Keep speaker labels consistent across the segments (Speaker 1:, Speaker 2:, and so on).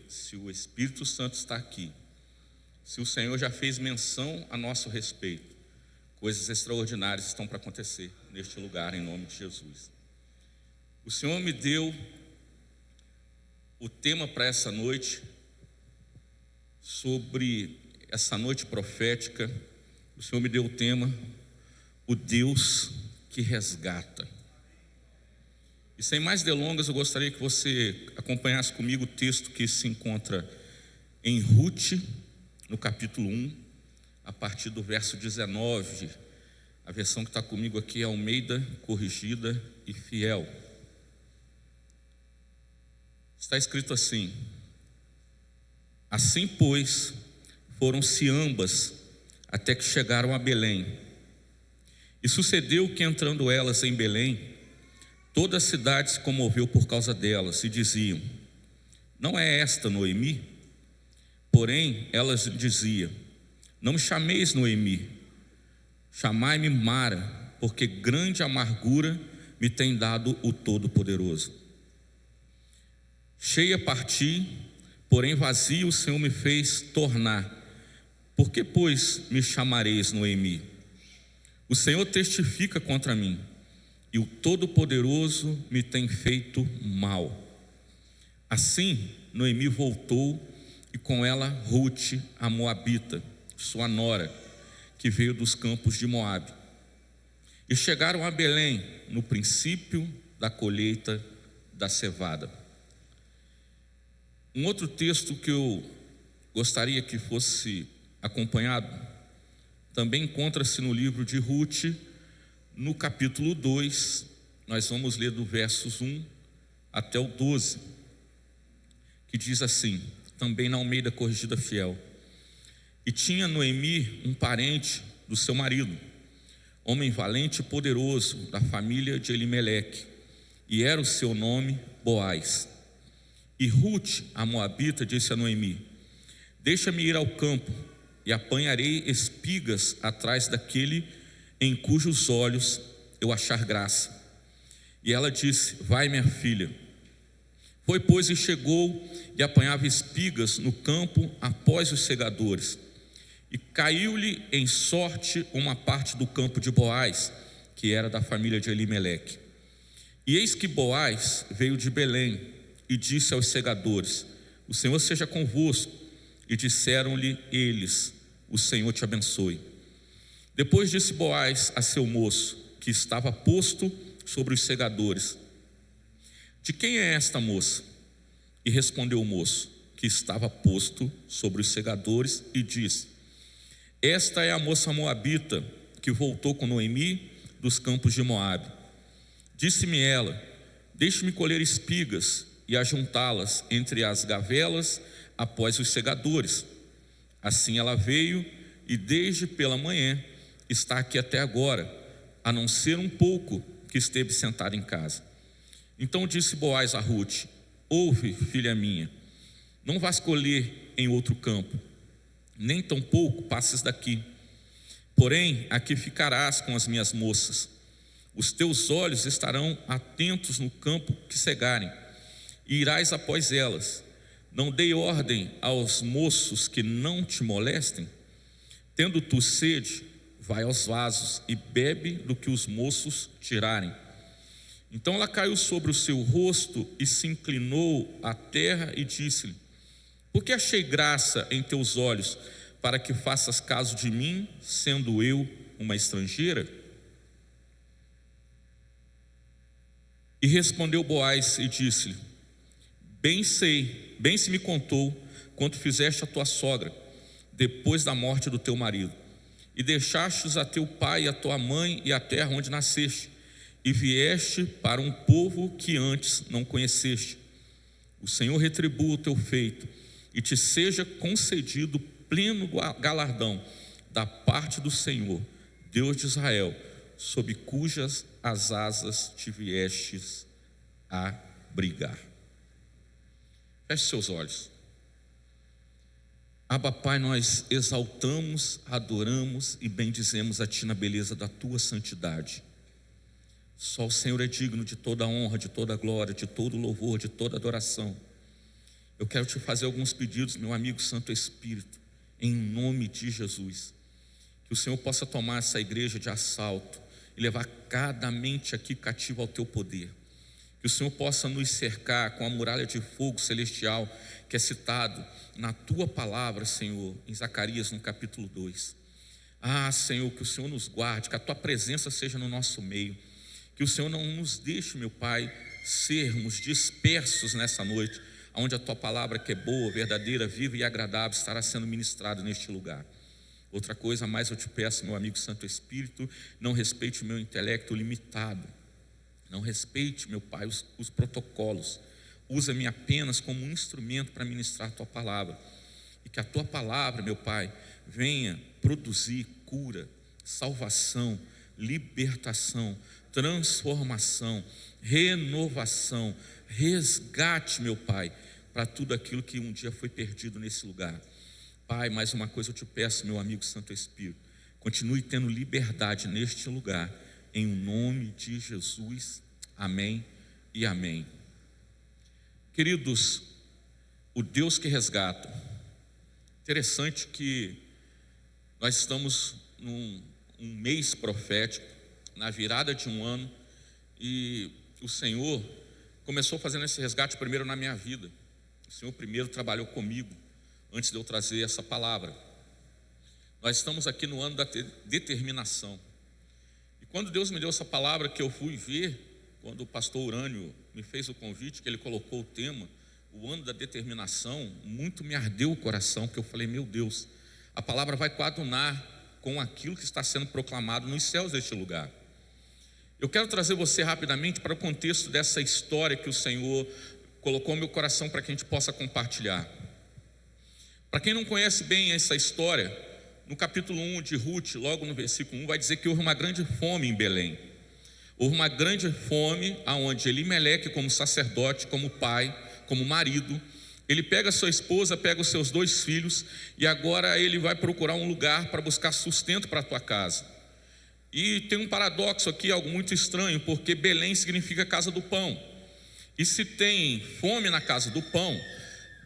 Speaker 1: se o Espírito Santo está aqui, se o Senhor já fez menção a nosso respeito, coisas extraordinárias estão para acontecer neste lugar, em nome de Jesus. O Senhor me deu o tema para essa noite, sobre essa noite profética. O Senhor me deu o tema, o Deus que resgata. E sem mais delongas, eu gostaria que você acompanhasse comigo o texto que se encontra em Rute, no capítulo 1, a partir do verso 19. A versão que está comigo aqui é Almeida, Corrigida e Fiel. Está escrito assim: assim, pois, foram-se ambas até que chegaram a Belém. E sucedeu que, entrando elas em Belém, toda a cidade se comoveu por causa delas, e diziam: não é esta Noemi? Porém, elas diziam: não me chameis Noemi, chamai-me Mara, porque grande amargura me tem dado o Todo-Poderoso. Cheia parti, porém vazio o Senhor me fez tornar. Por que, pois, me chamareis Noemi? O Senhor testifica contra mim, e o Todo-Poderoso me tem feito mal. Assim, Noemi voltou, e com ela Rute, a moabita, sua nora, que veio dos campos de Moabe. E chegaram a Belém no princípio da colheita da cevada. Um outro texto que eu gostaria que fosse acompanhado também encontra-se no livro de Rute, no capítulo 2. Nós vamos ler do versos 1 até o 12, que diz assim, também na Almeida Corrigida Fiel: e tinha Noemi um parente do seu marido, homem valente e poderoso, da família de Elimeleque, e era o seu nome Boaz. E Rute, a moabita, disse a Noemi: deixa-me ir ao campo, e apanharei espigas atrás daquele em cujos olhos eu achar graça. E ela disse: vai, minha filha. Foi, pois, e chegou e apanhava espigas no campo após os segadores. E caiu-lhe em sorte uma parte do campo de Boaz, que era da família de Elimeleque. E eis que Boaz veio de Belém e disse aos segadores: o Senhor seja convosco. E disseram-lhe eles: o Senhor te abençoe. Depois disse Boaz a seu moço, que estava posto sobre os segadores: de quem é esta moça? E respondeu o moço, que estava posto sobre os segadores, e disse: esta é a moça moabita, que voltou com Noemi dos campos de Moabe. Disse-me ela: deixe-me colher espigas e ajuntá-las entre as gavelas após os segadores. Assim ela veio, e desde pela manhã está aqui até agora, a não ser um pouco que esteve sentada em casa. Então disse Boaz a Rute: ouve, filha minha, não vás colher em outro campo, nem tampouco passes daqui, porém aqui ficarás com as minhas moças. Os teus olhos estarão atentos no campo que cegarem, e irás após elas. Não dei ordem aos moços que não te molestem? Tendo tu sede, vai aos vasos e bebe do que os moços tirarem. Então ela caiu sobre o seu rosto e se inclinou à terra e disse-lhe: por que achei graça em teus olhos, para que faças caso de mim, sendo eu uma estrangeira? E respondeu Boaz e disse-lhe: bem se me contou quanto fizeste a tua sogra, depois da morte do teu marido, e deixastes a teu pai e a tua mãe e a terra onde nasceste, e vieste para um povo que antes não conheceste. O Senhor retribua o teu feito, e te seja concedido pleno galardão da parte do Senhor, Deus de Israel, sob cujas as asas te viestes a brigar. Feche seus olhos. Abba, Pai, nós exaltamos, adoramos e bendizemos a Ti na beleza da Tua santidade. Só o Senhor é digno de toda a honra, de toda a glória, de todo o louvor, de toda a adoração. Eu quero te fazer alguns pedidos, meu amigo Santo Espírito, em nome de Jesus. Que o Senhor possa tomar essa igreja de assalto e levar cada mente aqui cativa ao teu poder. Que o Senhor possa nos cercar com a muralha de fogo celestial que é citado na tua palavra, Senhor, em Zacarias, no capítulo 2. Senhor, que o Senhor nos guarde, que a tua presença seja no nosso meio. Que o Senhor não nos deixe, meu Pai, sermos dispersos nessa noite, onde a tua palavra, que é boa, verdadeira, viva e agradável, estará sendo ministrada neste lugar. Outra coisa mais eu te peço, meu amigo Santo Espírito, não respeite o meu intelecto limitado. Não respeite, meu Pai, os protocolos. Usa-me apenas como um instrumento para ministrar a tua palavra. E que a tua palavra, meu Pai, venha produzir cura, salvação, libertação, transformação, renovação, resgate, meu Pai, para tudo aquilo que um dia foi perdido nesse lugar. Pai, mais uma coisa eu te peço, meu amigo Santo Espírito, continue tendo liberdade neste lugar, em nome de Jesus, amém e amém. Queridos, o Deus que resgata. Interessante que nós estamos num mês profético, na virada de um ano, e o Senhor começou fazendo esse resgate primeiro na minha vida. O Senhor primeiro trabalhou comigo, antes de eu trazer essa palavra. Nós estamos aqui no ano da determinação. E quando Deus me deu essa palavra, que eu fui ver, quando o pastor Urânio me fez o convite, que ele colocou o tema, o ano da determinação, muito me ardeu o coração, porque eu falei, meu Deus, a palavra vai coadunar com aquilo que está sendo proclamado nos céus deste lugar. Eu quero trazer você rapidamente para o contexto dessa história que o Senhor colocou no meu coração para que a gente possa compartilhar. Para quem não conhece bem essa história, no capítulo 1 de Ruth, logo no versículo 1, vai dizer que houve uma grande fome em Belém. Houve uma grande fome onde Elimeleque, como sacerdote, como pai, como marido, ele pega a sua esposa, pega os seus 2 filhos, e agora ele vai procurar um lugar para buscar sustento para a tua casa. E tem um paradoxo aqui, algo muito estranho, porque Belém significa casa do pão. E se tem fome na casa do pão,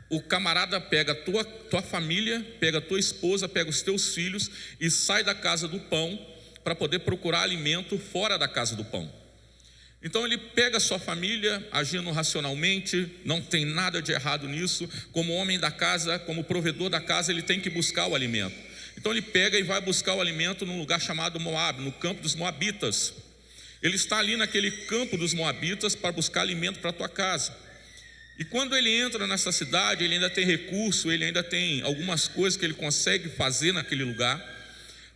Speaker 1: o camarada pega a tua família, pega a tua esposa, pega os teus filhos e sai da casa do pão para poder procurar alimento fora da casa do pão. Então ele pega a sua família, agindo racionalmente, não tem nada de errado nisso. Como homem da casa, como provedor da casa, ele tem que buscar o alimento. Então ele pega e vai buscar o alimento num lugar chamado Moab, no campo dos Moabitas. Ele está ali naquele campo dos Moabitas para buscar alimento para a tua casa. E quando ele entra nessa cidade, ele ainda tem recurso, ele ainda tem algumas coisas que ele consegue fazer naquele lugar.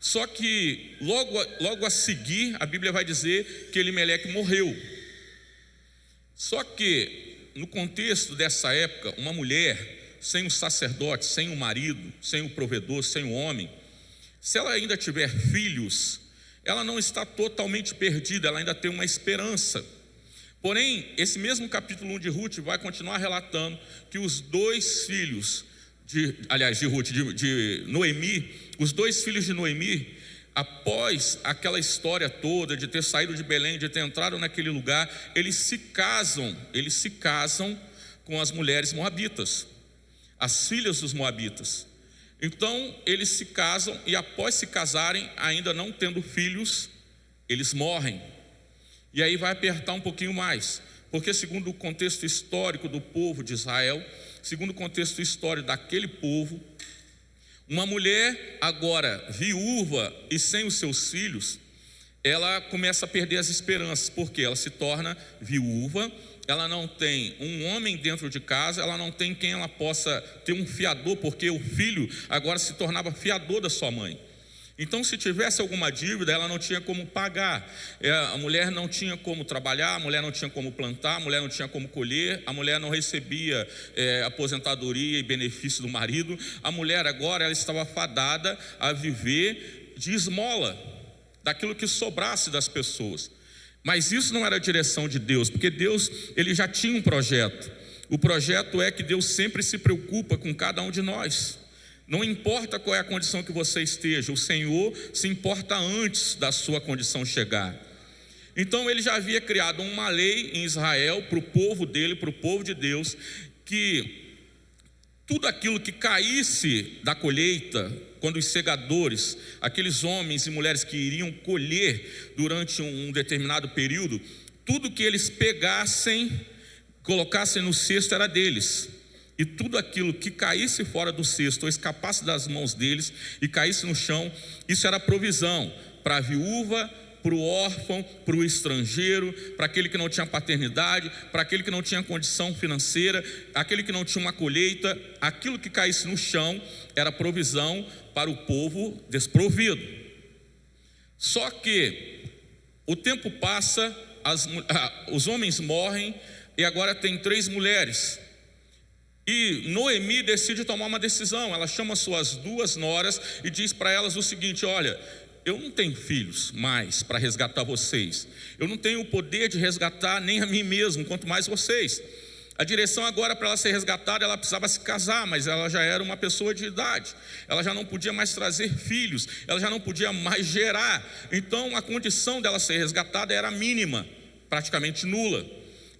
Speaker 1: Só que logo a seguir, a Bíblia vai dizer que Elimeleque morreu. Só que no contexto dessa época, uma mulher sem um sacerdote, sem um marido, sem um provedor, sem um homem, se ela ainda tiver filhos, ela não está totalmente perdida, ela ainda tem uma esperança. Porém, esse mesmo capítulo 1 de Ruth vai continuar relatando que os 2 filhos de Noemi, os 2 filhos de Noemi, após aquela história toda de ter saído de Belém, de ter entrado naquele lugar, eles se casam com as mulheres moabitas, as filhas dos moabitas. Então eles se casam e após se casarem, ainda não tendo filhos, eles morrem. E aí vai apertar um pouquinho mais, porque segundo o contexto histórico do povo de Israel, segundo o contexto histórico daquele povo, uma mulher agora viúva e sem os seus filhos, ela começa a perder as esperanças, porque ela se torna viúva, ela não tem um homem dentro de casa, ela não tem quem ela possa ter um fiador, porque o filho agora se tornava fiador da sua mãe. Então, se tivesse alguma dívida, ela não tinha como pagar. A mulher não tinha como trabalhar, a mulher não tinha como plantar, a mulher não tinha como colher, a mulher não recebia aposentadoria e benefício do marido. A mulher agora ela estava fadada a viver de esmola, daquilo que sobrasse das pessoas. Mas isso não era a direção de Deus, porque Deus ele já tinha um projeto. O projeto é que Deus sempre se preocupa com cada um de nós. Não importa qual é a condição que você esteja, o Senhor se importa antes da sua condição chegar. Então ele já havia criado uma lei em Israel para o povo dele, para o povo de Deus, que tudo aquilo que caísse da colheita, quando os segadores, aqueles homens e mulheres que iriam colher durante um determinado período, tudo que eles pegassem, colocassem no cesto era deles. E tudo aquilo que caísse fora do cesto, ou escapasse das mãos deles e caísse no chão, isso era provisão para a viúva, para o órfão, para o estrangeiro, para aquele que não tinha paternidade, para aquele que não tinha condição financeira, aquele que não tinha uma colheita. Aquilo que caísse no chão era provisão para o povo desprovido. Só que o tempo passa, os homens morrem, e agora tem 3 mulheres. E Noemi decide tomar uma decisão. Ela chama suas 2 noras e diz para elas o seguinte: olha, eu não tenho filhos mais para resgatar vocês, eu não tenho o poder de resgatar nem a mim mesmo, quanto mais vocês. A direção agora, para ela ser resgatada, ela precisava se casar, mas ela já era uma pessoa de idade, ela já não podia mais trazer filhos, ela já não podia mais gerar. Então a condição dela ser resgatada era mínima, praticamente nula.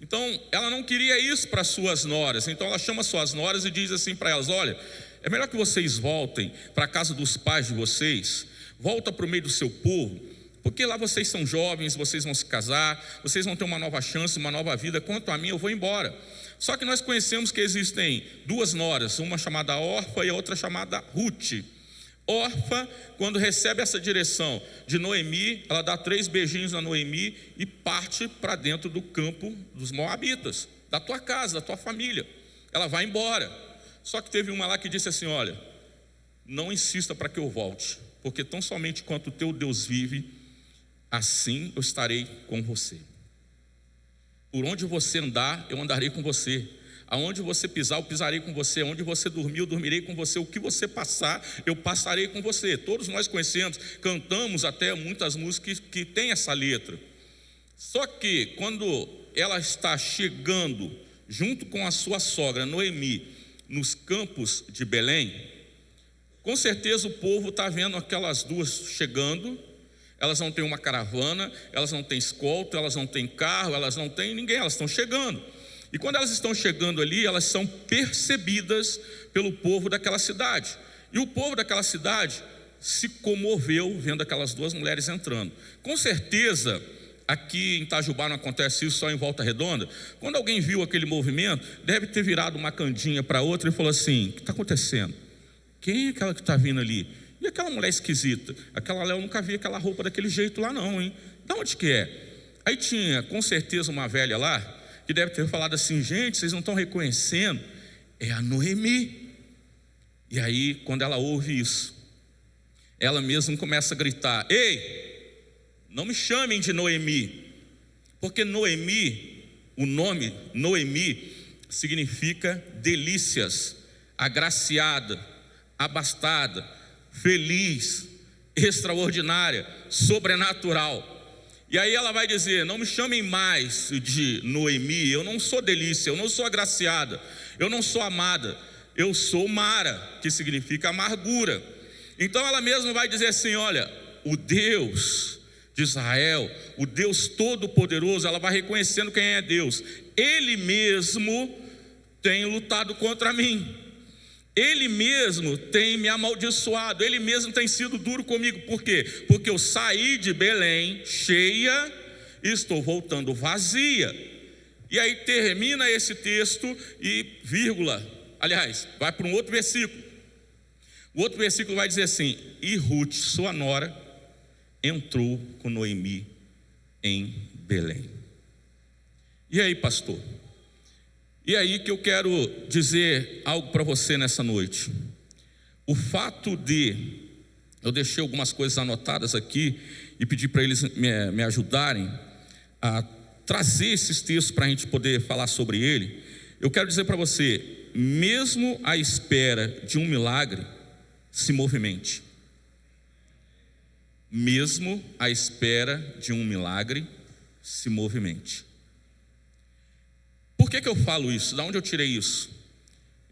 Speaker 1: Então ela não queria isso para suas noras. Então ela chama suas noras e diz assim para elas: olha, é melhor que vocês voltem para a casa dos pais de vocês, volta para o meio do seu povo, porque lá vocês são jovens, vocês vão se casar, vocês vão ter uma nova chance, uma nova vida. Quanto a mim, eu vou embora. Só que nós conhecemos que existem 2 noras, uma chamada Orfa e a outra chamada Ruth. Orfa, quando recebe essa direção de Noemi, ela dá 3 beijinhos na Noemi e parte para dentro do campo dos moabitas, da tua casa, da tua família. Ela vai embora. Só que teve uma lá que disse assim: olha, não insista para que eu volte, porque tão somente quanto o teu Deus vive, assim eu estarei com você. Por onde você andar, eu andarei com você. Aonde você pisar, eu pisarei com você. Onde você dormir, eu dormirei com você. O que você passar, eu passarei com você. Todos nós conhecemos, cantamos até muitas músicas que têm essa letra. Só que quando ela está chegando junto com a sua sogra Noemi nos campos de Belém, com certeza o povo está vendo aquelas 2 chegando. Elas não têm uma caravana, elas não têm escolta, elas não têm carro, elas não têm ninguém, elas estão chegando. E quando elas estão chegando ali, elas são percebidas pelo povo daquela cidade. E o povo daquela cidade se comoveu vendo aquelas 2 mulheres entrando. Com certeza, aqui em Itajubá não acontece isso, só em Volta Redonda. Quando alguém viu aquele movimento, deve ter virado uma candinha para outra e falou assim: o que está acontecendo? Quem é aquela que está vindo ali? E aquela mulher esquisita? Aquela lá, eu nunca vi aquela roupa daquele jeito lá não, hein? De onde que é? Aí tinha com certeza uma velha lá que deve ter falado assim: gente, vocês não estão reconhecendo? É a Noemi. E aí, quando ela ouve isso, ela mesma começa a gritar: ei, não me chamem de Noemi, porque Noemi, o nome Noemi significa delícias, agraciada, abastada, feliz, extraordinária, sobrenatural. E aí ela vai dizer: não me chamem mais de Noemi, eu não sou delícia, eu não sou agraciada, eu não sou amada, eu sou Mara, que significa amargura. Então ela mesma vai dizer assim: olha, o Deus de Israel, o Deus Todo-Poderoso, ela vai reconhecendo quem é Deus. Ele mesmo tem lutado contra mim, Ele mesmo tem me amaldiçoado, Ele mesmo tem sido duro comigo. Por quê? Porque eu saí de Belém cheia e estou voltando vazia. E aí termina esse texto e vírgula, aliás, vai para um outro versículo. O outro versículo vai dizer assim: e Ruth, sua nora, entrou com Noemi em Belém. E aí, pastor? E aí que eu quero dizer algo para você nessa noite. O fato de, eu deixei algumas coisas anotadas aqui e pedi para eles me ajudarem a trazer esses textos para a gente poder falar sobre ele. Eu quero dizer para você, mesmo à espera de um milagre, se movimente. Mesmo à espera de um milagre, se movimente. Por que eu falo isso? De onde eu tirei isso?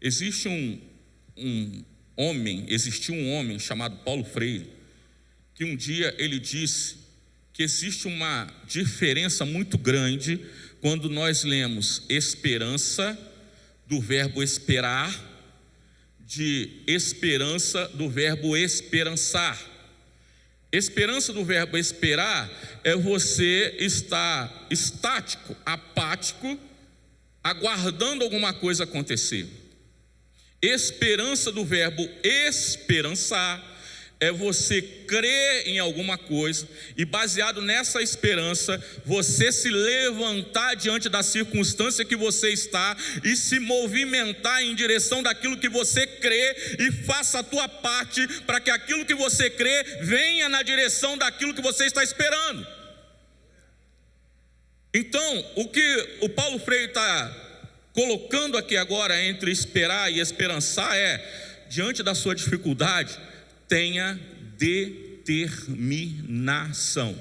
Speaker 1: Existiu um homem chamado Paulo Freire, que um dia ele disse que existe uma diferença muito grande quando nós lemos esperança, do verbo esperar, de esperança do verbo esperançar. Esperança do verbo esperar é você estar estático, apático, aguardando alguma coisa acontecer. Esperança do verbo esperançar é você crer em alguma coisa e, baseado nessa esperança, você se levantar diante da circunstância que você está e se movimentar em direção daquilo que você crê, e faça a tua parte para que aquilo que você crê venha na direção daquilo que você está esperando. Então, o que o Paulo Freire está colocando aqui agora entre esperar e esperançar é: diante da sua dificuldade, tenha determinação.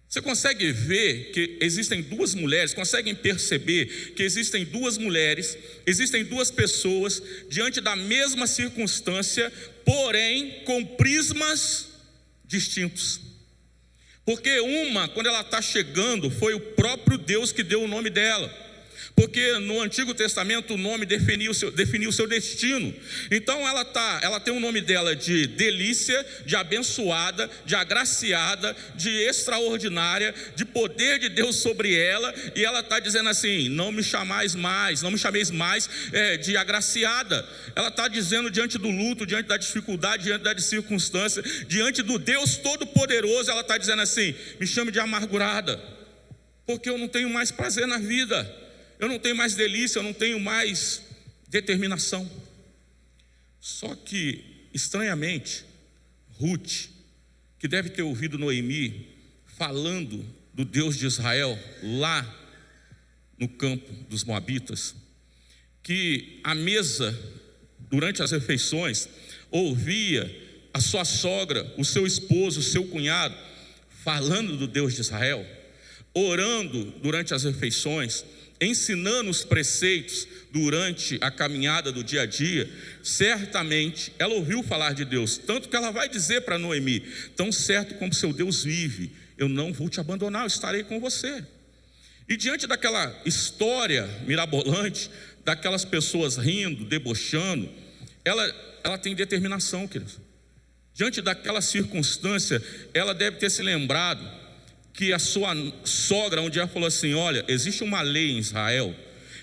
Speaker 1: Você consegue ver que existem duas mulheres, conseguem perceber que existem duas mulheres, existem duas pessoas diante da mesma circunstância, porém com prismas distintos. Porque uma, quando ela está chegando, foi o próprio Deus que deu o nome dela. Porque no Antigo Testamento o nome definia o seu destino. Então ela tem o nome dela de delícia, de abençoada, de agraciada, de extraordinária, de poder de Deus sobre ela. E ela está dizendo assim: não me chameis mais de agraciada. Ela está dizendo, diante do luto, diante da dificuldade, diante da circunstância, diante do Deus Todo-Poderoso, ela está dizendo assim: me chame de amargurada, porque eu não tenho mais prazer na vida. Eu não tenho mais delícia, eu não tenho mais determinação. Só que, estranhamente, Ruth, que deve ter ouvido Noemi falando do Deus de Israel lá no campo dos Moabitas, que à mesa, durante as refeições, ouvia a sua sogra, o seu esposo, o seu cunhado, falando do Deus de Israel, orando durante as refeições, ensinando os preceitos durante a caminhada do dia a dia. Certamente ela ouviu falar de Deus, tanto que ela vai dizer para Noemi: tão certo como seu Deus vive, eu não vou te abandonar, eu estarei com você. E diante daquela história mirabolante, daquelas pessoas rindo, debochando, ela tem determinação, queridos. Diante daquela circunstância, ela deve ter se lembrado que a sua sogra um dia falou assim: olha, existe uma lei em Israel,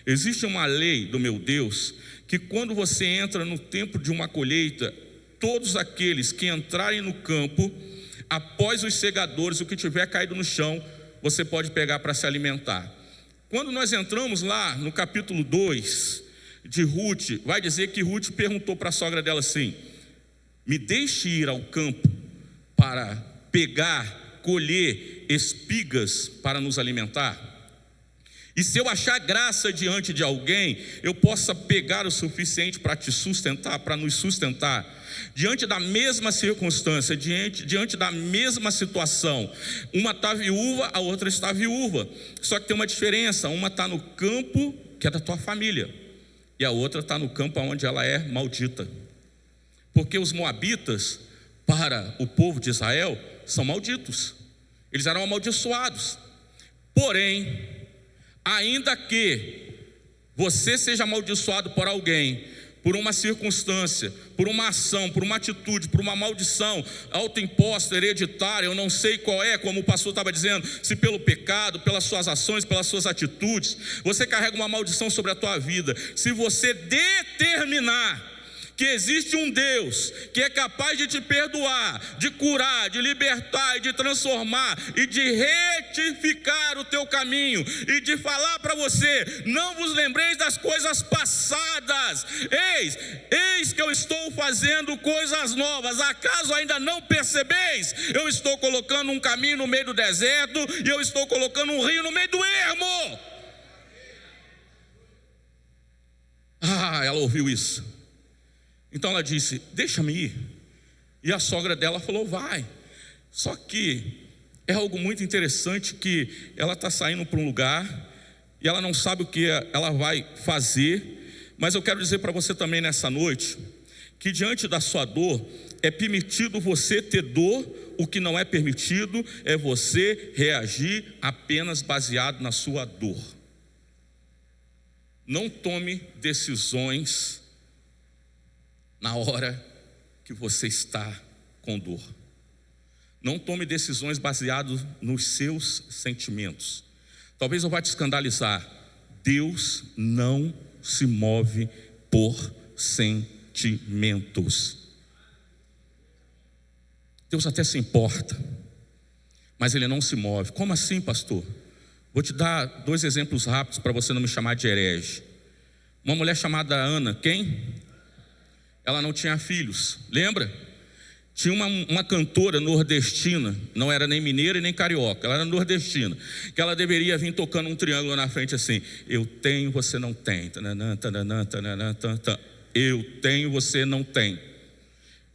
Speaker 1: existe uma lei do meu Deus, que quando você entra no tempo de uma colheita, todos aqueles que entrarem no campo, após os segadores, o que tiver caído no chão, você pode pegar para se alimentar. Quando nós entramos lá no capítulo 2 de Ruth, vai dizer que Ruth perguntou para a sogra dela assim: me deixe ir ao campo para colher espigas para nos alimentar? E se eu achar graça diante de alguém, eu possa pegar o suficiente para te sustentar, para nos sustentar. Diante da mesma circunstância, diante da mesma situação, uma está viúva, a outra está viúva, só que tem uma diferença: uma está no campo que é da tua família, e a outra está no campo onde ela é maldita. Porque os moabitas, para o povo de Israel, são malditos, eles eram amaldiçoados. Porém, ainda que você seja amaldiçoado por alguém, por uma circunstância, por uma ação, por uma atitude, por uma maldição autoimposta, hereditária, eu não sei qual é, como o pastor estava dizendo, se pelo pecado, pelas suas ações, pelas suas atitudes, você carrega uma maldição sobre a tua vida. Se você determinar que existe um Deus que é capaz de te perdoar, de curar, de libertar e de transformar e de retificar o teu caminho e de falar para você: não vos lembreis das coisas passadas, eis que eu estou fazendo coisas novas, acaso ainda não percebeis? Eu estou colocando um caminho no meio do deserto e eu estou colocando um rio no meio do ermo. Ela ouviu isso. Então ela disse: deixa-me ir. E a sogra dela falou: vai. Só que é algo muito interessante, que ela está saindo para um lugar e ela não sabe o que ela vai fazer. Mas eu quero dizer para você também nessa noite, que diante da sua dor, é permitido você ter dor. O que não é permitido é você reagir apenas baseado na sua dor. Não tome decisões na hora que você está com dor. Não tome decisões baseadas nos seus sentimentos. Talvez eu vá te escandalizar. Deus não se move por sentimentos. Deus até se importa, mas Ele não se move. Como assim, pastor? Vou te dar 2 exemplos rápidos para você não me chamar de herege. Uma mulher chamada Ana, quem? Ela não tinha filhos, lembra? Tinha uma cantora nordestina, não era nem mineira e nem carioca, ela era nordestina, que ela deveria vir tocando um triângulo na frente assim: eu tenho, você não tem. Eu tenho, você não tem.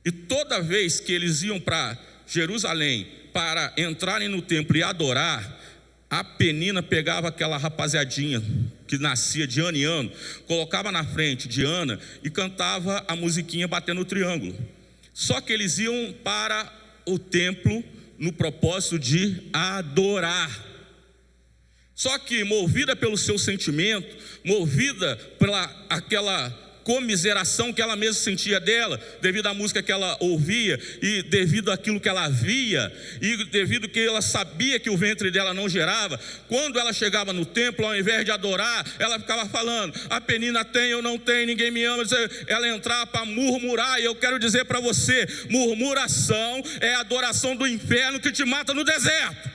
Speaker 1: E toda vez que eles iam para Jerusalém para entrarem no templo e adorar, a Penina pegava aquela rapaziadinha que nascia de ano em ano, colocava na frente de Ana e cantava a musiquinha batendo o triângulo. Só que eles iam para o templo no propósito de adorar. Só que movida pelo seu sentimento, movida pela aquela comiseração que ela mesma sentia dela, devido à música que ela ouvia, e devido àquilo que ela via, e devido que ela sabia que o ventre dela não gerava, quando ela chegava no templo, ao invés de adorar, ela ficava falando: a Penina tem, eu não tenho, ninguém me ama. Ela entrava para murmurar. E eu quero dizer para você: murmuração é a adoração do inferno que te mata no deserto.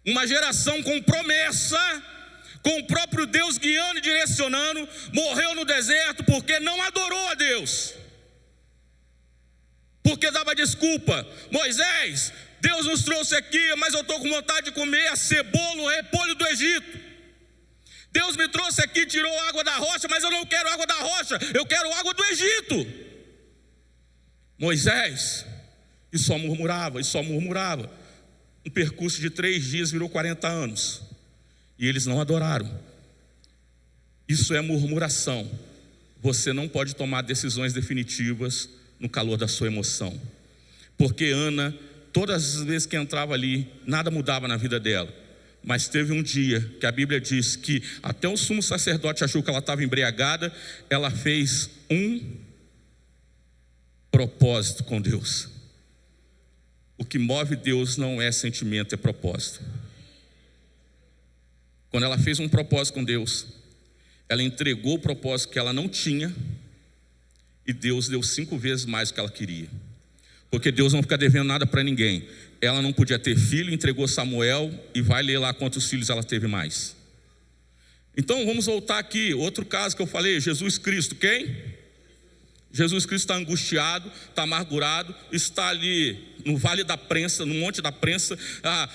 Speaker 1: Uma geração com promessa, com o próprio Deus guiando e direcionando, morreu no deserto porque não adorou a Deus, porque dava desculpa. Moisés, Deus nos trouxe aqui, mas eu estou com vontade de comer a cebola, o repolho do Egito. Deus me trouxe aqui, tirou água da rocha, mas eu não quero água da rocha, eu quero água do Egito. Moisés, e só murmurava, e só murmurava. Um percurso de 3 dias virou 40 anos. E eles não adoraram. Isso é murmuração. Você não pode tomar decisões definitivas no calor da sua emoção. Porque Ana, todas as vezes que entrava ali, nada mudava na vida dela. Mas teve um dia que a Bíblia diz que até o sumo sacerdote achou que ela estava embriagada. Ela fez um propósito com Deus. O que move Deus não é sentimento, é propósito. Quando ela fez um propósito com Deus, ela entregou o propósito que ela não tinha, e Deus deu 5 vezes mais do que ela queria. Porque Deus não fica devendo nada para ninguém. Ela não podia ter filho, entregou Samuel, e vai ler lá quantos filhos ela teve mais. Então vamos voltar aqui, outro caso que eu falei: Jesus Cristo, quem? Jesus Cristo está angustiado, está amargurado, está ali no vale da prensa, no monte da prensa.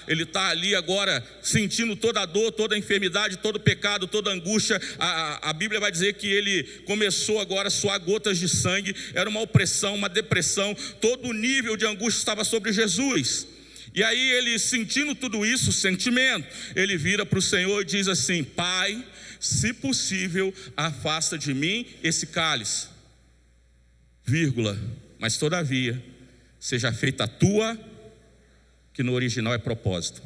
Speaker 1: Ele está ali agora sentindo toda a dor, toda a enfermidade, todo o pecado, toda a angústia. A Bíblia vai dizer que ele começou agora a suar gotas de sangue. Era uma opressão, uma depressão. Todo o nível de angústia estava sobre Jesus. E aí ele, sentindo tudo isso, sentimento, ele vira para o Senhor e diz assim: Pai, se possível, afasta de mim esse cálice, vírgula, mas todavia seja feita a tua, que no original é propósito.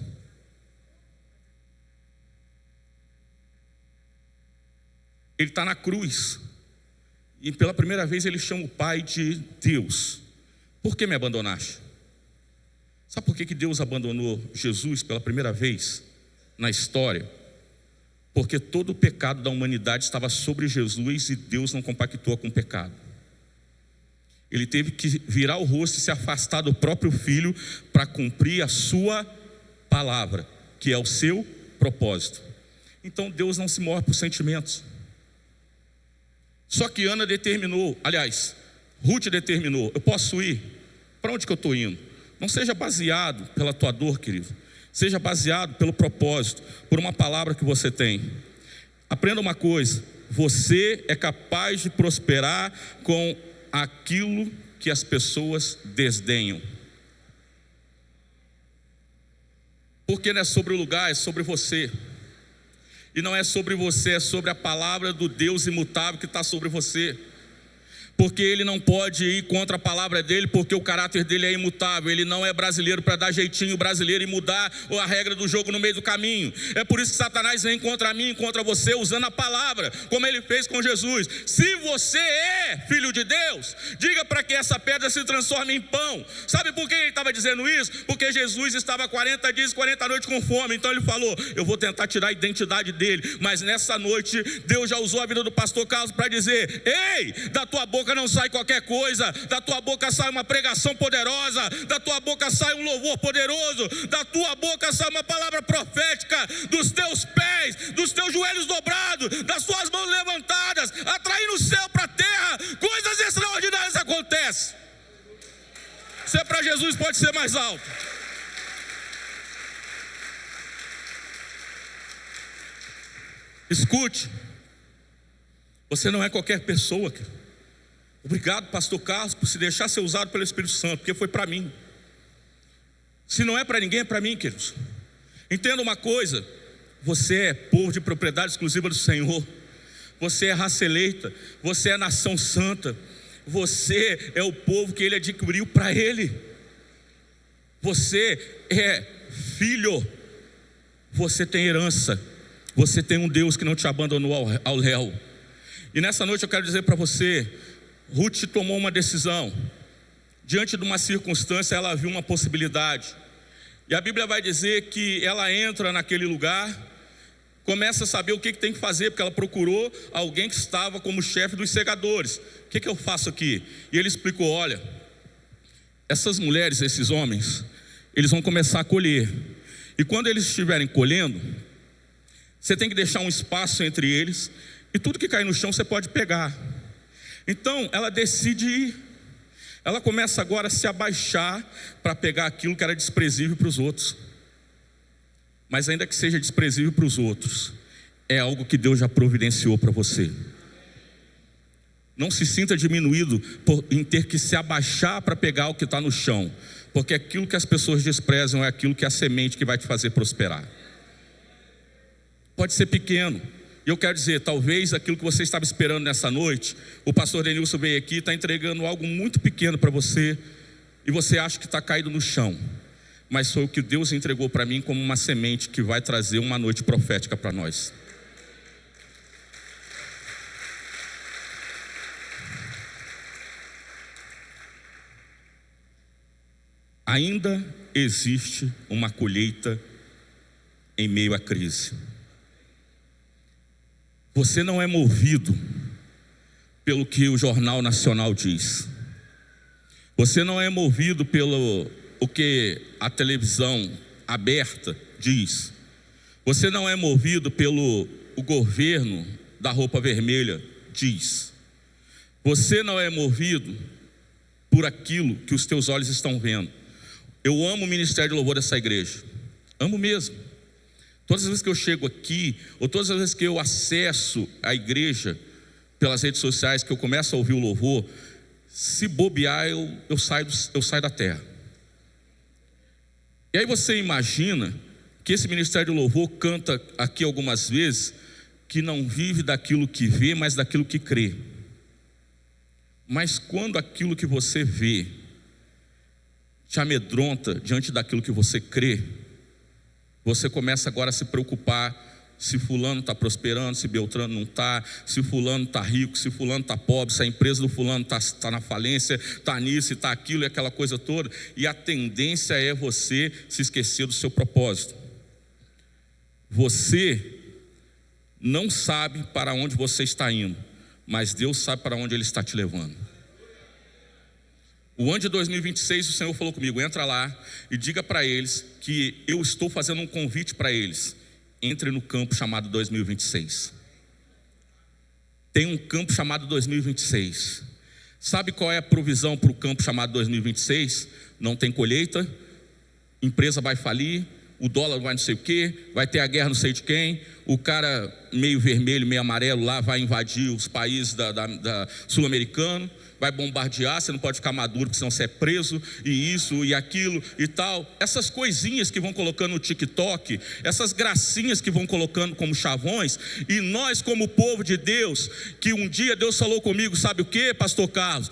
Speaker 1: Ele está na cruz, e pela primeira vez ele chama o Pai de Deus. Por que me abandonaste? Sabe por que Deus abandonou Jesus pela primeira vez na história? Porque todo o pecado da humanidade estava sobre Jesus, e Deus não compactua com o pecado. Ele teve que virar o rosto e se afastar do próprio filho para cumprir a sua palavra, que é o seu propósito. Então Deus não se move por sentimentos. Só que Ana determinou, aliás, Ruth determinou: eu posso ir? Para onde que eu estou indo? Não seja baseado pela tua dor, querido. Seja baseado pelo propósito, por uma palavra que você tem. Aprenda uma coisa: você é capaz de prosperar com aquilo que as pessoas desdenham. Porque não é sobre o lugar, é sobre você. E não é sobre você, é sobre a palavra do Deus imutável que está sobre você. porque ele não pode ir contra a palavra dele, porque o caráter dele é imutável. Ele não é brasileiro para dar jeitinho brasileiro e mudar a regra do jogo no meio do caminho. É por isso que Satanás vem contra mim, contra você, usando a palavra, como ele fez com Jesus. Se você é filho de Deus, diga para que essa pedra se transforme em pão. Sabe por que ele estava dizendo isso? Porque Jesus estava 40 dias e 40 noites com fome. Então ele falou: eu vou tentar tirar a identidade dele. Mas nessa noite, Deus já usou a vida do pastor Carlos para dizer: ei, da tua boca não sai qualquer coisa, da tua boca sai uma pregação poderosa, da tua boca sai um louvor poderoso, da tua boca sai uma palavra profética, dos teus pés, dos teus joelhos dobrados, das tuas mãos levantadas, atraindo o céu para a terra. Coisas extraordinárias acontecem. Se é para Jesus, pode ser mais alto. Escute, você não é qualquer pessoa. Obrigado, pastor Carlos, por se deixar ser usado pelo Espírito Santo, porque foi para mim. Se não é para ninguém, é para mim, queridos. Entenda uma coisa: você é povo de propriedade exclusiva do Senhor, você é raça eleita, você é nação santa, você é o povo que Ele adquiriu para Ele, você é filho, você tem herança, você tem um Deus que não te abandonou ao léu. E nessa noite eu quero dizer para você: Ruth tomou uma decisão. Diante de uma circunstância, ela viu uma possibilidade. E a Bíblia vai dizer que ela entra naquele lugar, começa a saber o que tem que fazer, porque ela procurou alguém que estava como chefe dos segadores. O que eu faço aqui? E ele explicou: olha, essas mulheres, esses homens, eles vão começar a colher. E quando eles estiverem colhendo, você tem que deixar um espaço entre eles, e tudo que cair no chão você pode pegar. Então ela decide ir. Ela começa agora a se abaixar para pegar aquilo que era desprezível para os outros. Mas ainda que seja desprezível para os outros, é algo que Deus já providenciou para você. Não se sinta diminuído em ter que se abaixar para pegar o que está no chão, porque aquilo que as pessoas desprezam é aquilo que é a semente que vai te fazer prosperar. Pode ser pequeno. E eu quero dizer, talvez aquilo que você estava esperando nessa noite, o pastor Denilson veio aqui e está entregando algo muito pequeno para você, e você acha que está caído no chão, mas foi o que Deus entregou para mim como uma semente que vai trazer uma noite profética para nós. Ainda existe uma colheita em meio à crise. Você não é movido pelo que o Jornal Nacional diz. Você não é movido pelo o que a televisão aberta diz. Você não é movido pelo o governo da roupa vermelha diz. Você não é movido por aquilo que os teus olhos estão vendo. Eu amo o ministério de louvor dessa igreja. Amo mesmo. Todas as vezes que eu chego aqui, ou todas as vezes que eu acesso a igreja pelas redes sociais, que eu começo a ouvir o louvor, se bobear, eu saio da terra. E aí você imagina que esse ministério de louvor canta aqui algumas vezes que não vive daquilo que vê, mas daquilo que crê. Mas quando aquilo que você vê te amedronta diante daquilo que você crê, você começa agora a se preocupar se fulano está prosperando, se Beltrano não está, se fulano está rico, se fulano está pobre, se a empresa do fulano está na falência, está nisso, está aquilo e aquela coisa toda. E a tendência é você se esquecer do seu propósito. Você não sabe para onde você está indo, mas Deus sabe para onde Ele está te levando. O ano de 2026, o Senhor falou comigo: entra lá e diga para eles que eu estou fazendo um convite para eles. Entre no campo chamado 2026. Tem um campo chamado 2026. Sabe qual é a provisão para o campo chamado 2026? Não tem colheita, empresa vai falir, o dólar vai não sei o quê, vai ter a guerra não sei de quem, o cara meio vermelho, meio amarelo lá vai invadir os países da sul-americano, vai bombardear, você não pode ficar maduro, porque senão você é preso, e isso, e aquilo, e tal. Essas coisinhas que vão colocando no TikTok, essas gracinhas que vão colocando como chavões, e nós como povo de Deus, que um dia Deus falou comigo, sabe o que, pastor Carlos?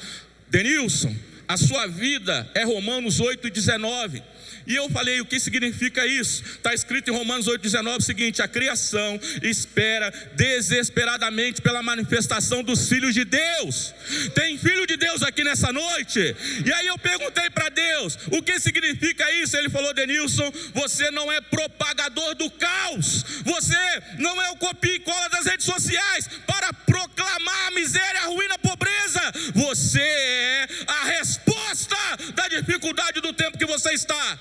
Speaker 1: Denilson, a sua vida é Romanos 8:19. E eu falei, o que significa isso? Está escrito em Romanos 8:19 o seguinte: a criação espera desesperadamente pela manifestação dos filhos de Deus. Tem filho de Deus aqui nessa noite? E aí eu perguntei para Deus, o que significa isso? Ele falou, Denilson, você não é propagador do caos, você não é o copia e cola das redes sociais para proclamar a miséria, a ruína, a pobreza. Você é a resposta da dificuldade do tempo que você está.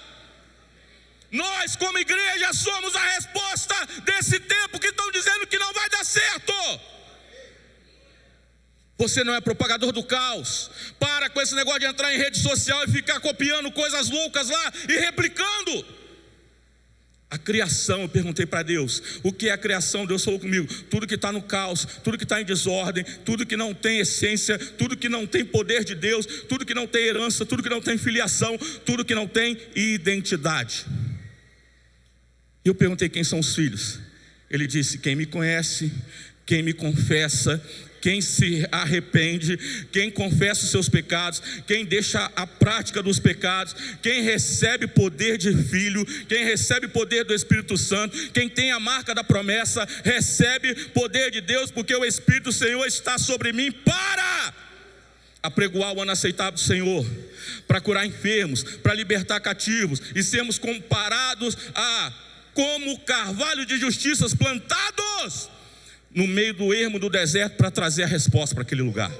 Speaker 1: Nós como igreja somos a resposta desse tempo que estão dizendo que não vai dar certo. Você não é propagador do caos. Para com esse negócio de entrar em rede social e ficar copiando coisas loucas lá e replicando. A criação, eu perguntei para Deus, o que é a criação? Deus falou comigo, tudo que está no caos, tudo que está em desordem, tudo que não tem essência, tudo que não tem poder de Deus, tudo que não tem herança, tudo que não tem filiação, tudo que não tem identidade. E eu perguntei quem são os filhos. Ele disse, quem me conhece, quem me confessa, quem se arrepende, quem confessa os seus pecados, quem deixa a prática dos pecados, quem recebe poder de filho, quem recebe poder do Espírito Santo, quem tem a marca da promessa, recebe poder de Deus, porque o Espírito do Senhor está sobre mim para apregoar o ano aceitável do Senhor, para curar enfermos, para libertar cativos, e sermos comparados como carvalho de justiças plantados no meio do ermo do deserto para trazer a resposta para aquele lugar.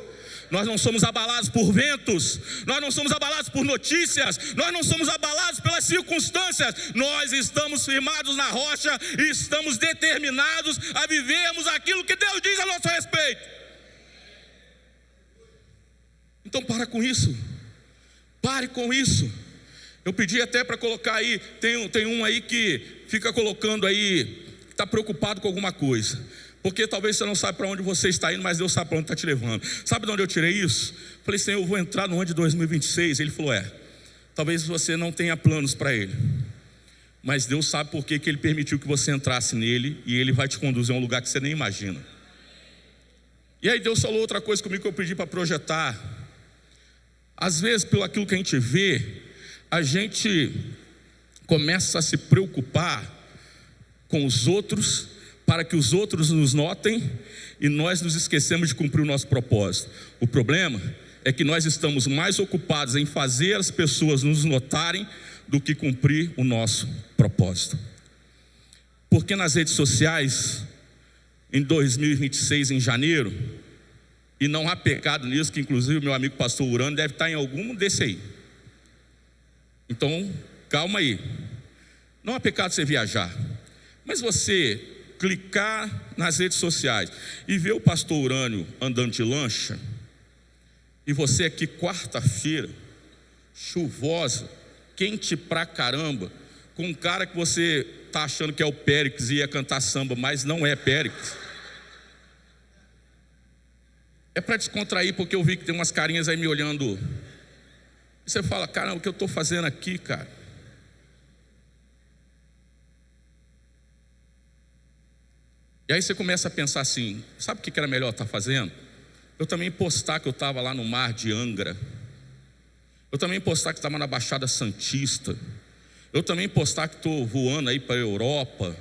Speaker 1: Nós não somos abalados por ventos, nós não somos abalados por notícias, nós não somos abalados pelas circunstâncias, nós estamos firmados na rocha e estamos determinados a vivermos aquilo que Deus diz a nosso respeito. Então para com isso, pare com isso. Eu pedi até para colocar aí, tem um aí que fica colocando aí, está preocupado com alguma coisa, porque talvez você não sabe para onde você está indo, mas Deus sabe para onde está te levando. Sabe de onde eu tirei isso? Falei, Senhor, eu vou entrar no ano de 2026. Ele falou, talvez você não tenha planos para ele, mas Deus sabe por que Ele permitiu que você entrasse nele, e Ele vai te conduzir a um lugar que você nem imagina. E aí Deus falou outra coisa comigo que eu pedi para projetar. Às vezes, pelo aquilo que a gente vê, a gente começa a se preocupar com os outros, para que os outros nos notem, e nós nos esquecemos de cumprir o nosso propósito. O problema é que nós estamos mais ocupados em fazer as pessoas nos notarem do que cumprir o nosso propósito. Porque nas redes sociais, em 2026, em janeiro, e não há pecado nisso, que inclusive o meu amigo pastor Urano deve estar em algum desse aí. Então, calma aí. Não há pecado você viajar, mas você clicar nas redes sociais e ver o pastor Urânio andando de lancha, e você aqui quarta-feira, chuvosa, quente pra caramba, com um cara que você está achando que é o Péricles e ia cantar samba, mas não é Péricles. É para descontrair, porque eu vi que tem umas carinhas aí me olhando. E você fala, caramba, o que eu estou fazendo aqui, cara? E aí você começa a pensar assim, sabe o que era melhor estar fazendo? Eu também postar que eu estava lá no mar de Angra. Eu também postar que estava na Baixada Santista. Eu também postar que estou voando aí para a Europa.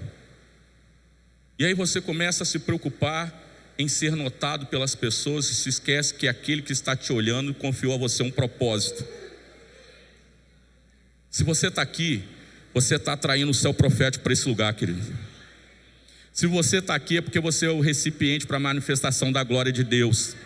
Speaker 1: E aí você começa a se preocupar em ser notado pelas pessoas, e se esquece que aquele que está te olhando confiou a você um propósito. Se você está aqui, você está atraindo o céu profético para esse lugar, querido. Se você está aqui é porque você é o recipiente para a manifestação da glória de Deus.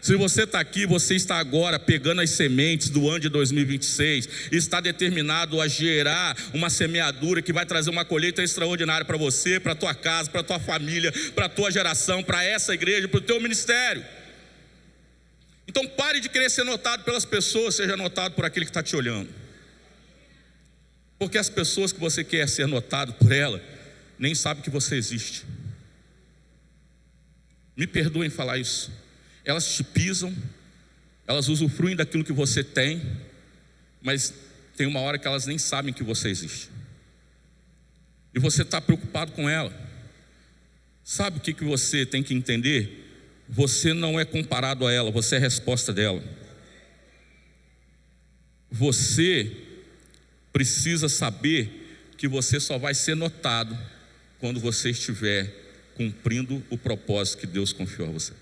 Speaker 1: Se você está aqui, você está agora pegando as sementes do ano de 2026, e está determinado a gerar uma semeadura que vai trazer uma colheita extraordinária para você, para a tua casa, para a tua família, para a tua geração, para essa igreja, para o teu ministério. Então pare de querer ser notado pelas pessoas, seja notado por aquele que está te olhando. Porque as pessoas que você quer ser notado por ela nem sabem que você existe. Me perdoem falar isso. Elas te pisam, elas usufruem daquilo que você tem, mas tem uma hora que elas nem sabem que você existe. E você está preocupado com ela. Sabe o que você tem que entender? Você não é comparado a ela, você é a resposta dela. Você precisa saber que você só vai ser notado quando você estiver cumprindo o propósito que Deus confiou a você.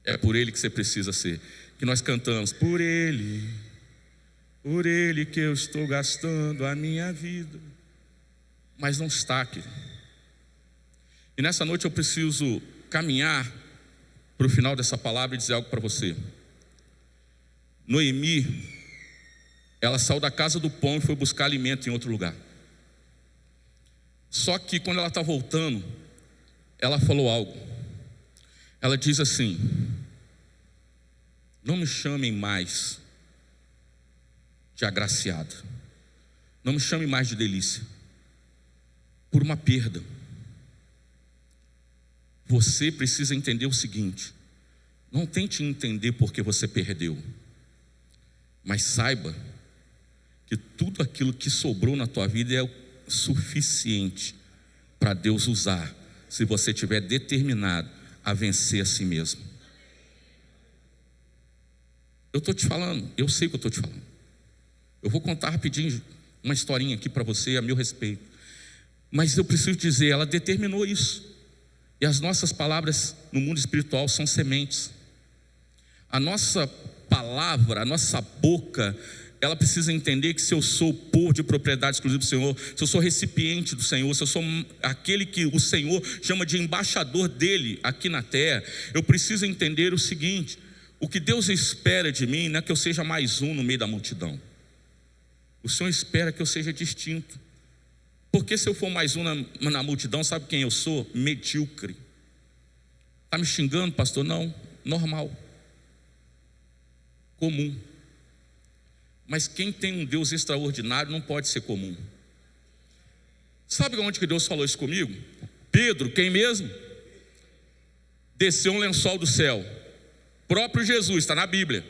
Speaker 1: É por Ele que você precisa ser. Que nós cantamos, por Ele que eu estou gastando a minha vida. Mas não está aqui. E nessa noite eu preciso caminhar para o final dessa palavra e dizer algo para você. Noemi, ela saiu da casa do pão e foi buscar alimento em outro lugar. Só que quando ela está voltando, ela falou algo. Ela diz assim: não me chamem mais de agraciada, não me chame mais de delícia, por uma perda. Você precisa entender o seguinte: não tente entender porque você perdeu, mas saiba que tudo aquilo que sobrou na tua vida é o suficiente para Deus usar, se você estiver determinado a vencer a si mesmo. Eu estou te falando, eu sei o que eu estou te falando. Eu vou contar rapidinho uma historinha aqui para você a meu respeito, mas eu preciso dizer, ela determinou isso. E as nossas palavras no mundo espiritual são sementes. A nossa palavra, a nossa boca, ela precisa entender que se eu sou povo de propriedade exclusiva do Senhor, se eu sou recipiente do Senhor, se eu sou aquele que o Senhor chama de embaixador dele aqui na terra, eu preciso entender o seguinte: o que Deus espera de mim não é que eu seja mais um no meio da multidão. O Senhor espera que eu seja distinto. Porque se eu for mais um na multidão, sabe quem eu sou? Medíocre. Está me xingando, pastor? Não, normal, comum. Mas quem tem um Deus extraordinário não pode ser comum. Sabe onde que Deus falou isso comigo? Pedro, quem mesmo? Desceu um lençol do céu. Próprio Jesus, está na Bíblia.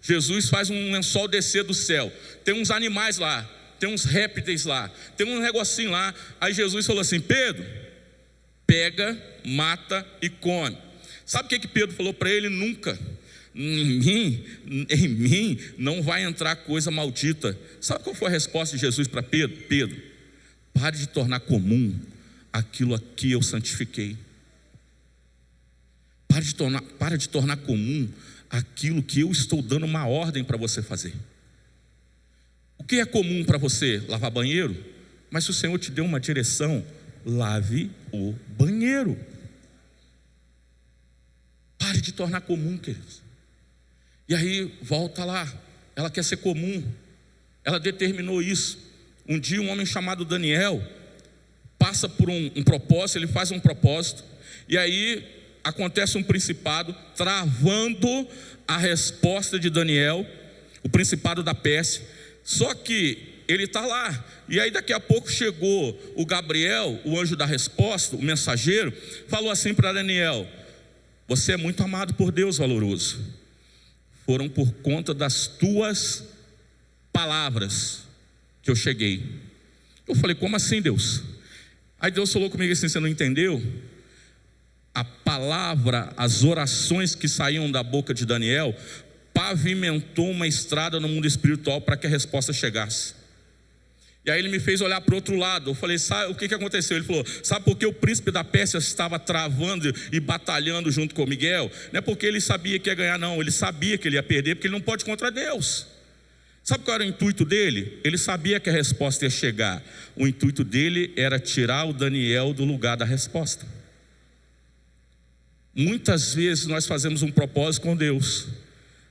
Speaker 1: Jesus faz um lençol descer do céu. Tem uns animais lá, tem uns répteis lá, tem um negocinho lá. Aí Jesus falou assim: Pedro, pega, mata e come. Sabe o que Pedro falou para ele? Nunca. Em mim não vai entrar coisa maldita. Sabe qual foi a resposta de Jesus para Pedro? Pedro, pare de tornar comum aquilo que eu santifiquei. Pare de tornar comum aquilo que eu estou dando uma ordem para você fazer. O que é comum para você? Lavar banheiro? Mas se o Senhor te deu uma direção, lave o banheiro. Pare de tornar comum, queridos. E aí, volta lá, ela quer ser comum, ela determinou isso. Um dia um homem chamado Daniel passa por um propósito, ele faz um propósito, e aí acontece um principado travando a resposta de Daniel, o principado da Pérsia. Só que ele está lá, e aí daqui a pouco chegou o Gabriel, o anjo da resposta, o mensageiro, falou assim para Daniel: você é muito amado por Deus, valoroso. Foram por conta das tuas palavras que eu cheguei. Eu falei: como assim, Deus? Aí Deus falou comigo assim: você não entendeu? A palavra, as orações que saíam da boca de Daniel pavimentou uma estrada no mundo espiritual para que a resposta chegasse. E aí ele me fez olhar para o outro lado. Eu falei: sabe o que aconteceu? Ele falou: sabe por que o príncipe da Pérsia estava travando e batalhando junto com Miguel? Não é porque ele sabia que ia ganhar, não. Ele sabia que ele ia perder, porque ele não pode contra Deus. Sabe qual era o intuito dele? Ele sabia que a resposta ia chegar. O intuito dele era tirar o Daniel do lugar da resposta. Muitas vezes nós fazemos um propósito com Deus,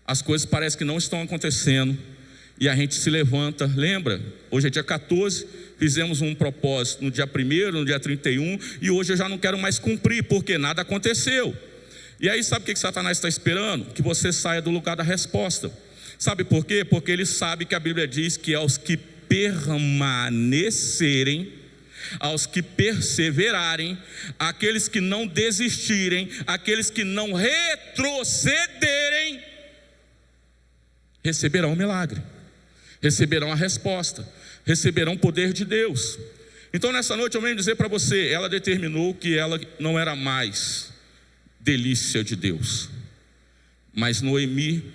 Speaker 1: as coisas parecem que não estão acontecendo, e a gente se levanta. Lembra? Hoje é dia 14, fizemos um propósito no dia 1º, no dia 31, e hoje eu já não quero mais cumprir, porque nada aconteceu. E aí sabe o que Satanás está esperando? Que você saia do lugar da resposta. Sabe por quê? Porque ele sabe que a Bíblia diz que aos que permanecerem, aos que perseverarem, aqueles que não desistirem, aqueles que não retrocederem, receberão o milagre, receberão a resposta, receberão o poder de Deus. Então nessa noite eu venho dizer para você, ela determinou que ela não era mais delícia de Deus, mas Noemi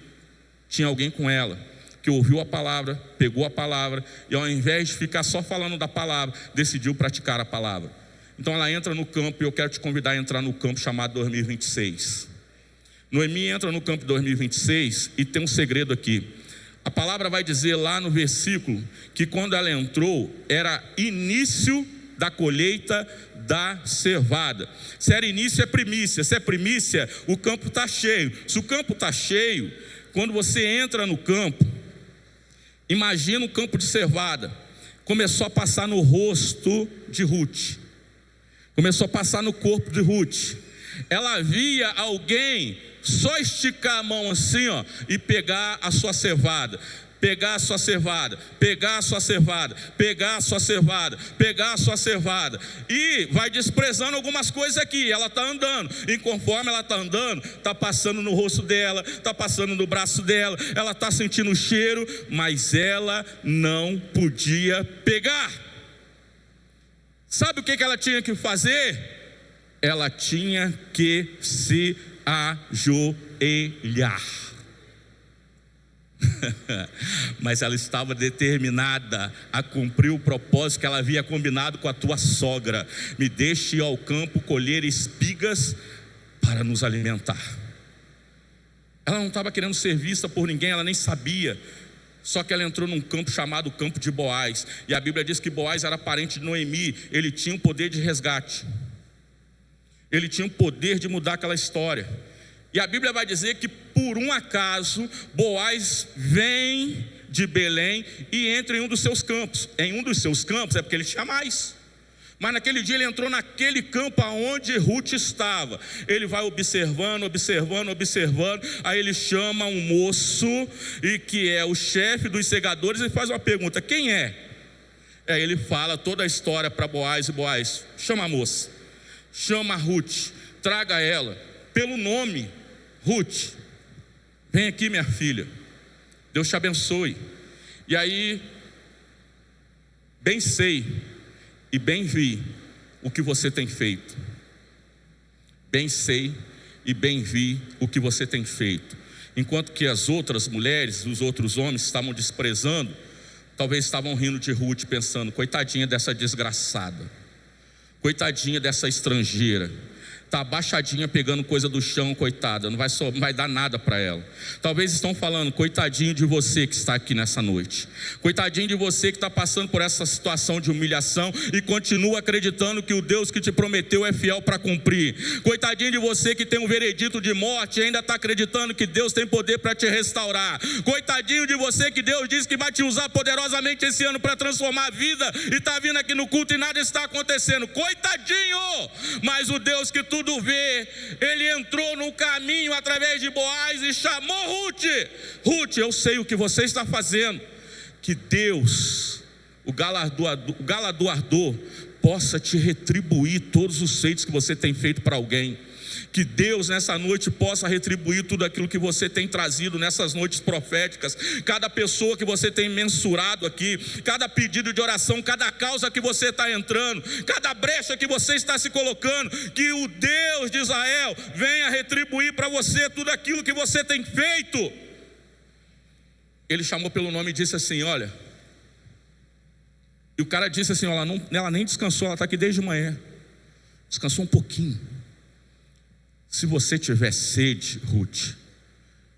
Speaker 1: tinha alguém com ela, que ouviu a palavra, pegou a palavra, e ao invés de ficar só falando da palavra, decidiu praticar a palavra. Então ela entra no campo, e eu quero te convidar a entrar no campo chamado 2026. Noemi entra no campo 2026, e tem um segredo aqui. A palavra vai dizer lá no versículo, que quando ela entrou, era início da colheita da cevada. Se era início, é primícia. Se é primícia, o campo está cheio. Se o campo está cheio, quando você entra no campo, imagina um campo de cevada, começou a passar no rosto de Ruth, começou a passar no corpo de Ruth. Ela via alguém só esticar a mão assim, ó, e pegar a sua cevada, pegar a sua cevada, pegar a sua cevada, pegar a sua cevada, pegar a sua cevada, e vai desprezando algumas coisas aqui. Ela está andando, e conforme ela está andando, está passando no rosto dela, está passando no braço dela, ela está sentindo o cheiro, mas ela não podia pegar. Sabe o que ela tinha que fazer? Ela tinha que se ajoelhar. Mas ela estava determinada a cumprir o propósito que ela havia combinado com a tua sogra: me deixe ir ao campo colher espigas para nos alimentar. Ela não estava querendo ser vista por ninguém, ela nem sabia. Só que ela entrou num campo chamado campo de Boaz, e a Bíblia diz que Boaz era parente de Noemi. Ele tinha um poder de resgate, ele tinha o poder de mudar aquela história. E a Bíblia vai dizer que por um acaso Boaz vem de Belém e entra em um dos seus campos. Em um dos seus campos é porque ele tinha mais, mas naquele dia ele entrou naquele campo aonde Ruth estava. Ele vai observando, observando, observando. Aí ele chama um moço, e que é o chefe dos segadores, e faz uma pergunta: quem é? Aí ele fala toda a história para Boaz, e Boaz chama a moça, chama a Ruth, traga ela pelo nome. Ruth, vem aqui, minha filha, Deus te abençoe. E aí, bem sei e bem vi o que você tem feito. Bem sei e bem vi o que você tem feito. Enquanto que as outras mulheres, os outros homens estavam desprezando, talvez estavam rindo de Ruth, pensando: coitadinha dessa desgraçada, coitadinha dessa estrangeira, está abaixadinha pegando coisa do chão, coitada, não vai dar nada para ela. Talvez estão falando: coitadinho de você que está aqui nessa noite, coitadinho de você que está passando por essa situação de humilhação e continua acreditando que o Deus que te prometeu é fiel para cumprir. Coitadinho de você que tem um veredito de morte e ainda está acreditando que Deus tem poder para te restaurar. Coitadinho de você que Deus disse que vai te usar poderosamente esse ano para transformar a vida, e está vindo aqui no culto e nada está acontecendo. Coitadinho! Mas o Deus que tudo vê, ele entrou no caminho através de Boaz e chamou Ruth. Ruth, eu sei o que você está fazendo. Que Deus, o galardoador, possa te retribuir todos os feitos que você tem feito para alguém. Que Deus nessa noite possa retribuir tudo aquilo que você tem trazido nessas noites proféticas. Cada pessoa que você tem mensurado aqui, cada pedido de oração, cada causa que você está entrando, cada brecha que você está se colocando, que o Deus de Israel venha retribuir para você tudo aquilo que você tem feito. Ele chamou pelo nome e disse assim: olha. E o cara disse assim: ela nem descansou, ela está aqui desde manhã. Descansou um pouquinho. Se você tiver sede, Ruth,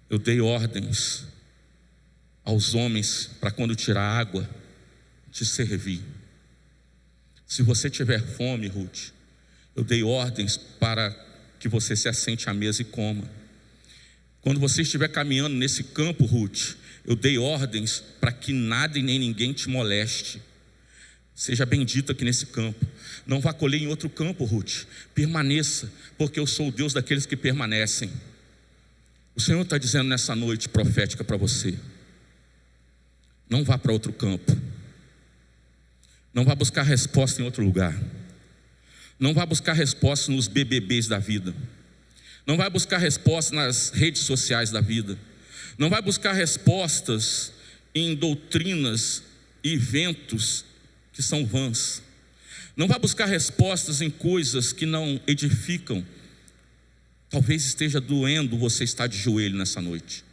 Speaker 1: eu dei ordens aos homens para quando tirar água, te servir. Se você tiver fome, Ruth, eu dei ordens para que você se assente à mesa e coma. Quando você estiver caminhando nesse campo, Ruth, eu dei ordens para que nada e nem ninguém te moleste. Seja bendito aqui nesse campo. Não vá colher em outro campo, Ruth. Permaneça, porque eu sou o Deus daqueles que permanecem. O Senhor está dizendo nessa noite profética para você: não vá para outro campo. Não vá buscar resposta em outro lugar. Não vá buscar resposta nos BBBs da vida. Não vai buscar resposta nas redes sociais da vida. Não vai buscar respostas em doutrinas e eventos que são vãs. Não vai buscar respostas em coisas que não edificam. Talvez esteja doendo você estar de joelho nessa noite.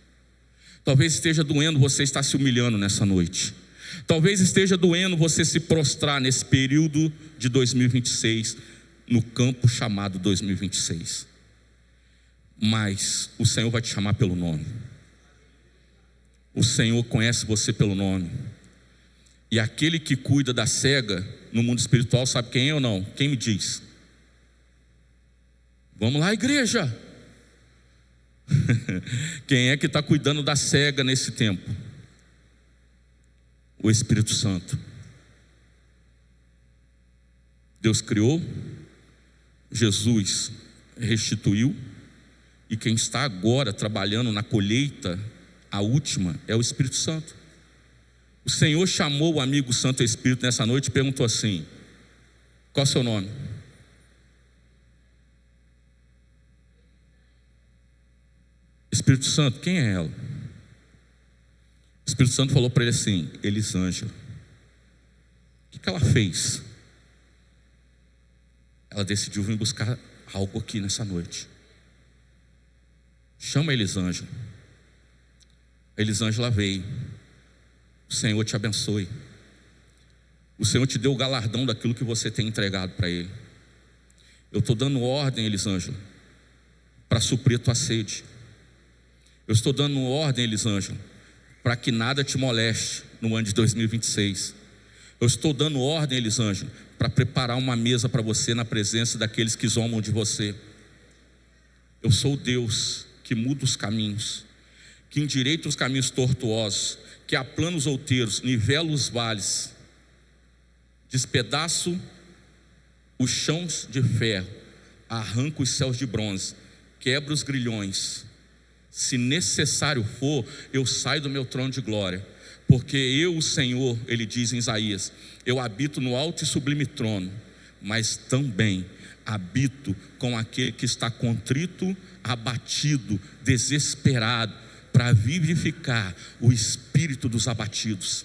Speaker 1: Talvez esteja doendo você estar se humilhando nessa noite. Talvez esteja doendo você se prostrar nesse período de 2026, no campo chamado 2026. Mas o Senhor vai te chamar pelo nome. O Senhor conhece você pelo nome. E aquele que cuida da cega no mundo espiritual, sabe quem é ou não? Quem me diz? Vamos lá, igreja. Quem é que está cuidando da cega nesse tempo? O Espírito Santo. Deus criou, Jesus restituiu, e quem está agora trabalhando na colheita, a última, é o Espírito Santo. O Senhor chamou o amigo Santo Espírito nessa noite e perguntou assim: qual é o seu nome? Espírito Santo, quem é ela? O Espírito Santo falou para ele assim: Elisângela. O que ela fez? Ela decidiu vir buscar algo aqui nessa noite. Chama a Elisângela. A Elisângela veio. O Senhor te abençoe. O Senhor te deu o galardão daquilo que você tem entregado para Ele. Eu estou dando ordem, Elisângela, para suprir a tua sede. Eu estou dando ordem, Elisângela, para que nada te moleste no ano de 2026. Eu estou dando ordem, Elisângela, para preparar uma mesa para você na presença daqueles que zombam de você. Eu sou o Deus que muda os caminhos, que endireita os caminhos tortuosos, que aplana os outeiros, nivela os vales, despedaço os chãos de ferro, arranca os céus de bronze, quebra os grilhões. Se necessário for, eu saio do meu trono de glória, porque eu, o Senhor, ele diz em Isaías, eu habito no alto e sublime trono, mas também habito com aquele que está contrito, abatido, desesperado, para vivificar o espírito dos abatidos.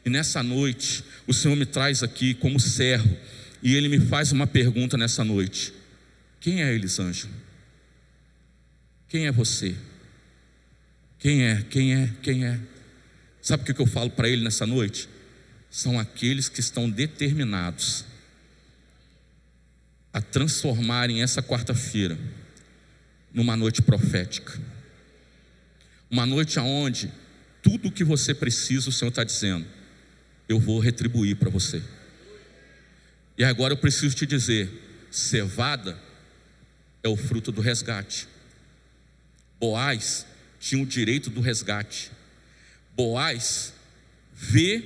Speaker 1: E nessa noite, o Senhor me traz aqui como servo, e Ele me faz uma pergunta nessa noite: quem é Elisângela? Quem é você? Quem é? Sabe o que eu falo para Ele nessa noite? São aqueles que estão determinados a transformarem essa quarta-feira numa noite profética. Uma noite onde tudo o que você precisa, o Senhor está dizendo: eu vou retribuir para você. E agora eu preciso te dizer: cevada é o fruto do resgate. Boaz tinha o direito do resgate. Boaz vê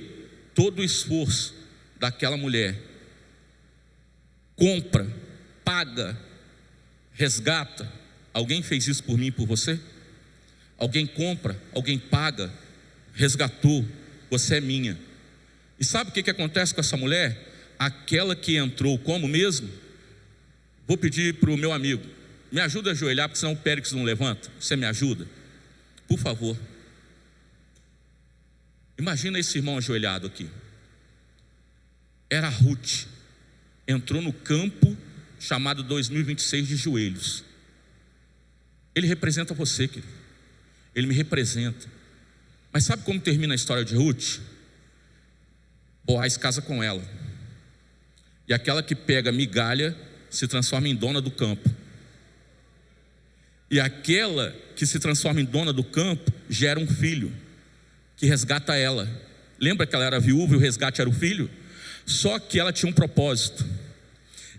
Speaker 1: todo o esforço daquela mulher, compra, paga, resgata. Alguém fez isso por mim e por você? Alguém compra, alguém paga, resgatou, você é minha. E sabe o que acontece com essa mulher? Aquela que entrou como mesmo? Vou pedir para o meu amigo, me ajuda a ajoelhar, porque senão o Périx não levanta. Você me ajuda? Por favor. Imagina esse irmão ajoelhado aqui. Era Ruth, entrou no campo chamado 2026 de joelhos. Ele representa você, querido. Ele me representa. Mas sabe como termina a história de Ruth? Boaz casa com ela, e aquela que pega migalha se transforma em dona do campo. E aquela que se transforma em dona do campo gera um filho que resgata ela. Lembra que ela era viúva e o resgate era o filho? Só que ela tinha um propósito.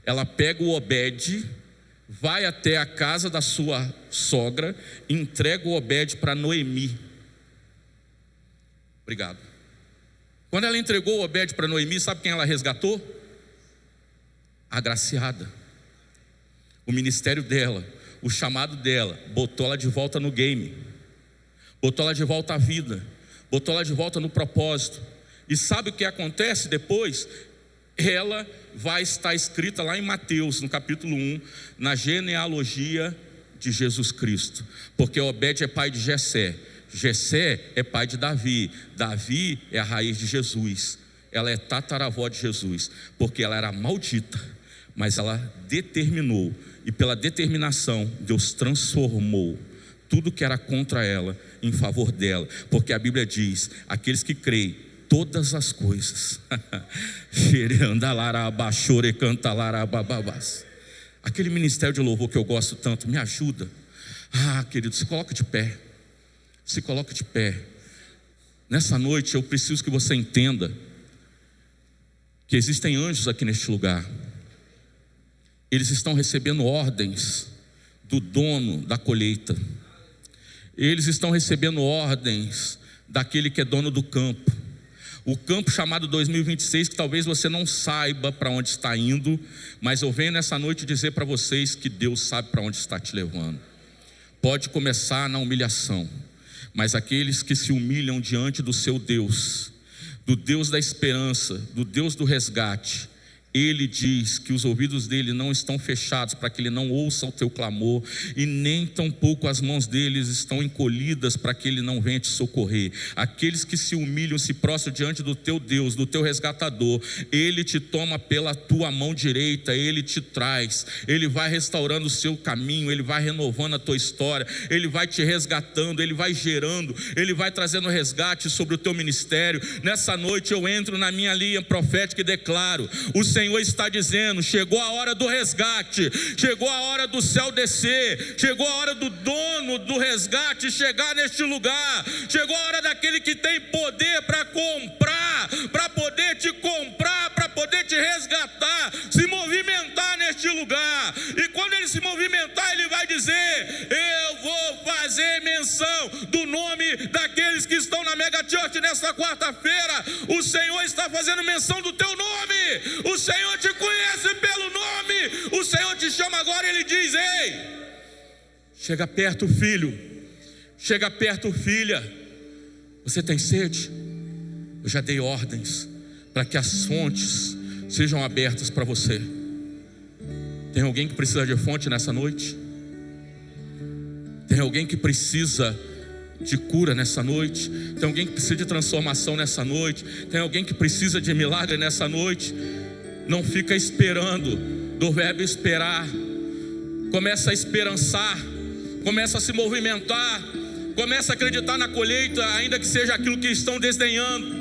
Speaker 1: Ela pega o Obed, vai até a casa da sua sogra e entrega o Obed para Noemi. Obrigado. Quando ela entregou o Obed para Noemi, sabe quem ela resgatou? A agraciada. O ministério dela, o chamado dela, botou ela de volta no game, botou ela de volta à vida, botou ela de volta no propósito. E sabe o que acontece depois? ela vai estar escrita lá em Mateus, no capítulo 1, na genealogia de Jesus Cristo, porque Obed é pai de Jessé, Jessé é pai de Davi, Davi é a raiz de Jesus, ela é tataravó de Jesus, porque ela era maldita, mas ela determinou, e pela determinação Deus transformou tudo que era contra ela em favor dela, porque a Bíblia diz: aqueles que creem, todas as coisas, aquele ministério de louvor que eu gosto tanto, me ajuda. Querido, se coloca de pé, se coloca de pé. Nessa noite eu preciso que você entenda que existem anjos aqui neste lugar. Eles estão recebendo ordens do dono da colheita, eles estão recebendo ordens daquele que é dono do campo. O campo chamado 2026, que talvez você não saiba para onde está indo, mas eu venho nessa noite dizer para vocês que Deus sabe para onde está te levando. Pode começar na humilhação, mas aqueles que se humilham diante do seu Deus, do Deus da esperança, do Deus do resgate, Ele diz que os ouvidos dele não estão fechados para que ele não ouça o teu clamor, e nem tampouco as mãos deles estão encolhidas para que ele não venha te socorrer. Aqueles que se humilham, se prostram diante do teu Deus, do teu resgatador, ele te toma pela tua mão direita, ele te traz, ele vai restaurando o seu caminho, ele vai renovando a tua história, ele vai te resgatando, ele vai gerando, ele vai trazendo resgate sobre o teu ministério. Nessa noite eu entro na minha linha profética e declaro: o Senhor está dizendo, chegou a hora do resgate, chegou a hora do céu descer, chegou a hora do dono do resgate chegar neste lugar, chegou a hora daquele que tem poder para comprar, para poder te comprar, para poder te resgatar, se movimentar neste lugar. E quando ele se movimentar, ele vai dizer: eu vou fazer menção do nome daqueles que estão na Mega Church nesta quarta-feira. O Senhor está fazendo menção do teu nome, o Senhor te conhece pelo nome, o Senhor te chama agora. Ele diz: ei, chega perto, filho, chega perto, filha, você tem sede? Eu já dei ordens para que as fontes sejam abertas para você. Tem alguém que precisa de fonte nessa noite? Tem alguém que precisa de cura nessa noite? Tem alguém que precisa de transformação nessa noite? Tem alguém que precisa de milagre nessa noite? Não fica esperando, do verbo esperar. Começa a esperançar, começa a se movimentar, começa a acreditar na colheita, ainda que seja aquilo que estão desdenhando.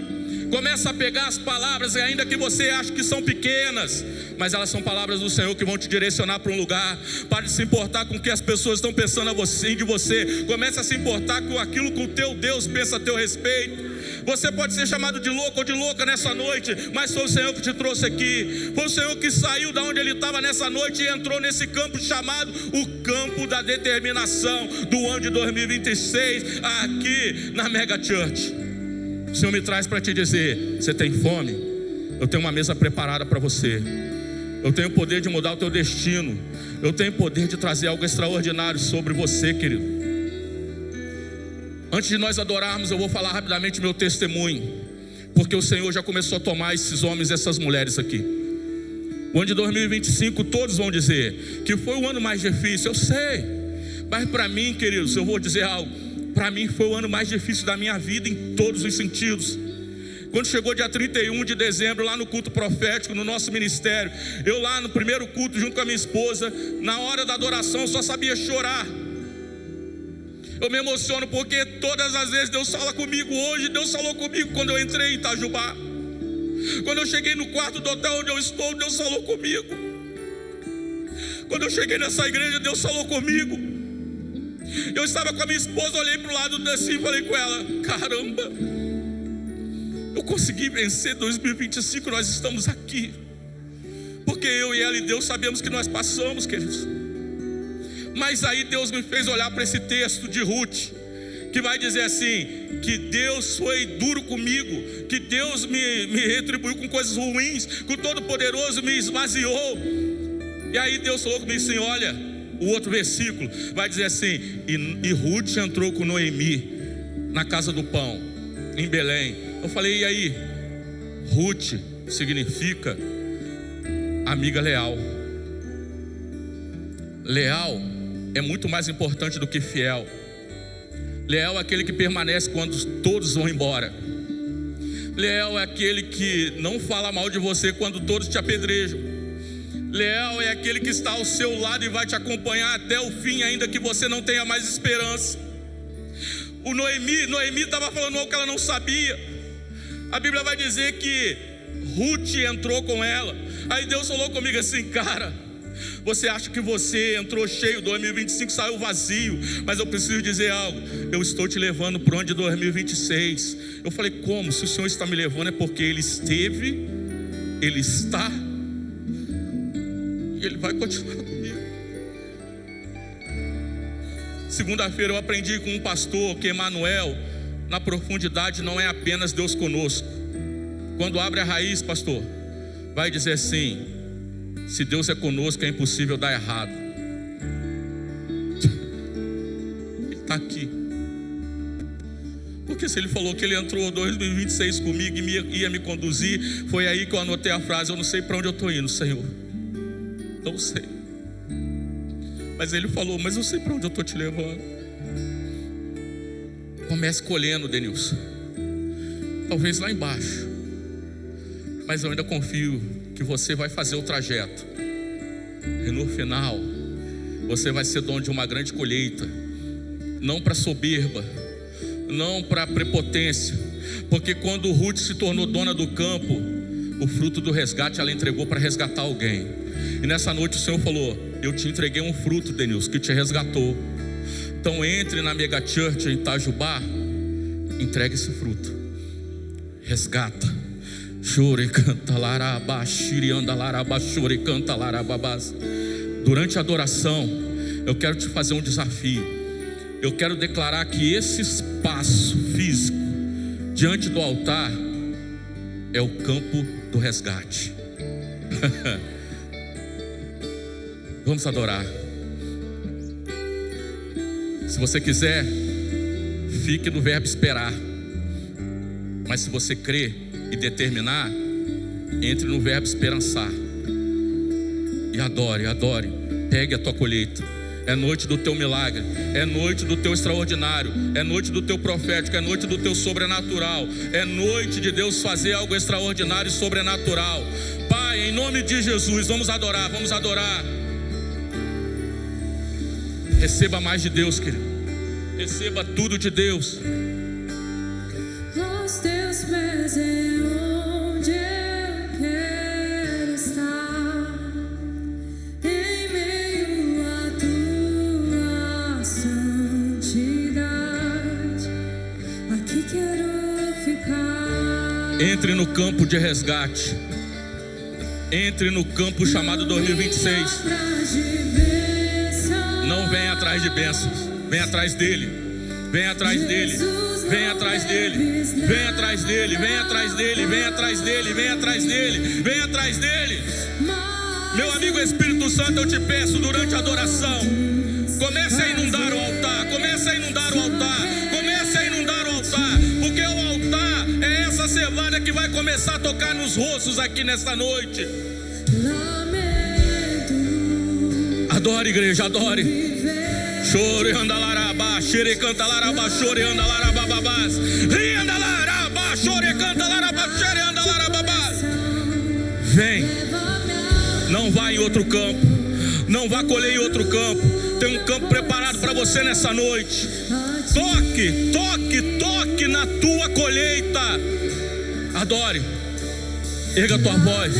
Speaker 1: Começa a pegar as palavras, ainda que você ache que são pequenas, mas elas são palavras do Senhor que vão te direcionar para um lugar. Pare de se importar com o que as pessoas estão pensando de você. Comece a se importar com aquilo que o teu Deus pensa a teu respeito. Você pode ser chamado de louco ou de louca nessa noite, mas foi o Senhor que te trouxe aqui. Foi o Senhor que saiu da onde ele estava nessa noite e entrou nesse campo chamado o campo da determinação do ano de 2026, aqui na Mega Church. O Senhor me traz para te dizer: você tem fome? Eu tenho uma mesa preparada para você. Eu tenho o poder de mudar o teu destino. Eu tenho o poder de trazer algo extraordinário sobre você, querido. Antes de nós adorarmos, eu vou falar rapidamente meu testemunho, porque o Senhor já começou a tomar esses homens e essas mulheres aqui. O ano de 2025, todos vão dizer que foi o ano mais difícil, eu sei. Mas para mim, queridos, eu vou dizer algo. Para mim foi o ano mais difícil da minha vida em todos os sentidos. Quando chegou dia 31 de dezembro, lá no culto profético, no nosso ministério, eu lá no primeiro culto junto com a minha esposa, na hora da adoração eu só sabia chorar. Eu me emociono porque todas as vezes Deus fala comigo. Hoje Deus falou comigo quando eu entrei em Itajubá. Quando eu cheguei no quarto do hotel onde eu estou, Deus falou comigo. Quando eu cheguei nessa igreja, Deus falou comigo. Eu estava com a minha esposa, olhei para o lado desse e falei com ela: caramba, eu consegui vencer 2025, nós estamos aqui. Porque eu e ela e Deus sabemos que nós passamos, queridos. Mas aí Deus me fez olhar para esse texto de Ruth, que vai dizer assim: que Deus foi duro comigo, que Deus me retribuiu com coisas ruins, que o Todo-Poderoso me esvaziou. E aí Deus falou comigo assim: olha, o outro versículo vai dizer assim: e Ruth entrou com Noemi na casa do pão, em Belém. Eu falei: e aí? Ruth significa amiga leal. Leal é muito mais importante do que fiel. Leal é aquele que permanece quando todos vão embora. Leal é aquele que não fala mal de você quando todos te apedrejam. Leal é aquele que está ao seu lado e vai te acompanhar até o fim, ainda que você não tenha mais esperança. O Noemi estava falando algo que ela não sabia. A Bíblia vai dizer que Ruth entrou com ela. Aí Deus falou comigo assim: cara, você acha que você entrou cheio, 2025 saiu vazio, mas eu preciso dizer algo, eu estou te levando para onde 2026. Eu falei: como? Se o Senhor está me levando é porque Ele esteve, Ele está e Ele vai continuar comigo. Segunda-feira eu aprendi com um pastor que Emanuel, na profundidade, não é apenas Deus conosco. Quando abre a raiz, pastor, vai dizer assim: se Deus é conosco, é impossível dar errado. Ele está aqui. Porque se Ele falou que Ele entrou 2026 comigo e ia me conduzir, foi aí que eu anotei a frase: eu não sei para onde eu estou indo, Senhor. Não sei. Mas Ele falou: mas eu sei para onde eu estou te levando. Comece colhendo, Denilson. Talvez lá embaixo. Mas eu ainda confio que você vai fazer o trajeto. E no final, você vai ser dono de uma grande colheita. Não para soberba, não para prepotência. Porque quando Ruth se tornou dona do campo, o fruto do resgate ela entregou para resgatar alguém. E nessa noite o Senhor falou: eu te entreguei um fruto, Denilson, que te resgatou. Então entre na Mega Church em Itajubá, entregue esse fruto. Resgata. Chore, canta, laraba, xiri, anda, laraba, chore, canta, larababás. Durante a adoração, eu quero te fazer um desafio. Eu quero declarar que esse espaço físico diante do altar é o campo do resgate. Vamos adorar. Se você quiser, fique no verbo esperar. Mas se você crer e determinar, entre no verbo esperançar. E adore, adore. Pegue a tua colheita. É noite do teu milagre, é noite do teu extraordinário, é noite do teu profético, é noite do teu sobrenatural, é noite de Deus fazer algo extraordinário e sobrenatural. Pai, em nome de Jesus, vamos adorar, vamos adorar. Receba mais de Deus, querido. Receba tudo de Deus.
Speaker 2: Aos teus pés é onde eu quero estar, em meio à tua santidade. Aqui quero ficar.
Speaker 1: Entre no campo de resgate. Entre no campo chamado 2026. Não venha atrás de bênçãos, vem atrás dele. Vem atrás dele. Vem atrás dele, vem atrás dele, vem atrás dele, vem atrás dele, vem atrás dele, vem atrás dele. Meu amigo Espírito Santo, eu te peço durante a adoração, comece a inundar o altar, comece a inundar o altar, comece a inundar o altar, porque o altar é essa cevada que vai começar a tocar nos rostos aqui nesta noite. Adore, igreja, adore. Chore, anda laraba, xere canta laraba, chore anda larababás. Ri anda laraba, chore canta laraba, xere anda larababás. Vem. Não vá em outro campo. Não vá colher em outro campo. Tem um campo preparado para você nessa noite. Toque, toque, toque na tua colheita. Adore. Erga a tua voz.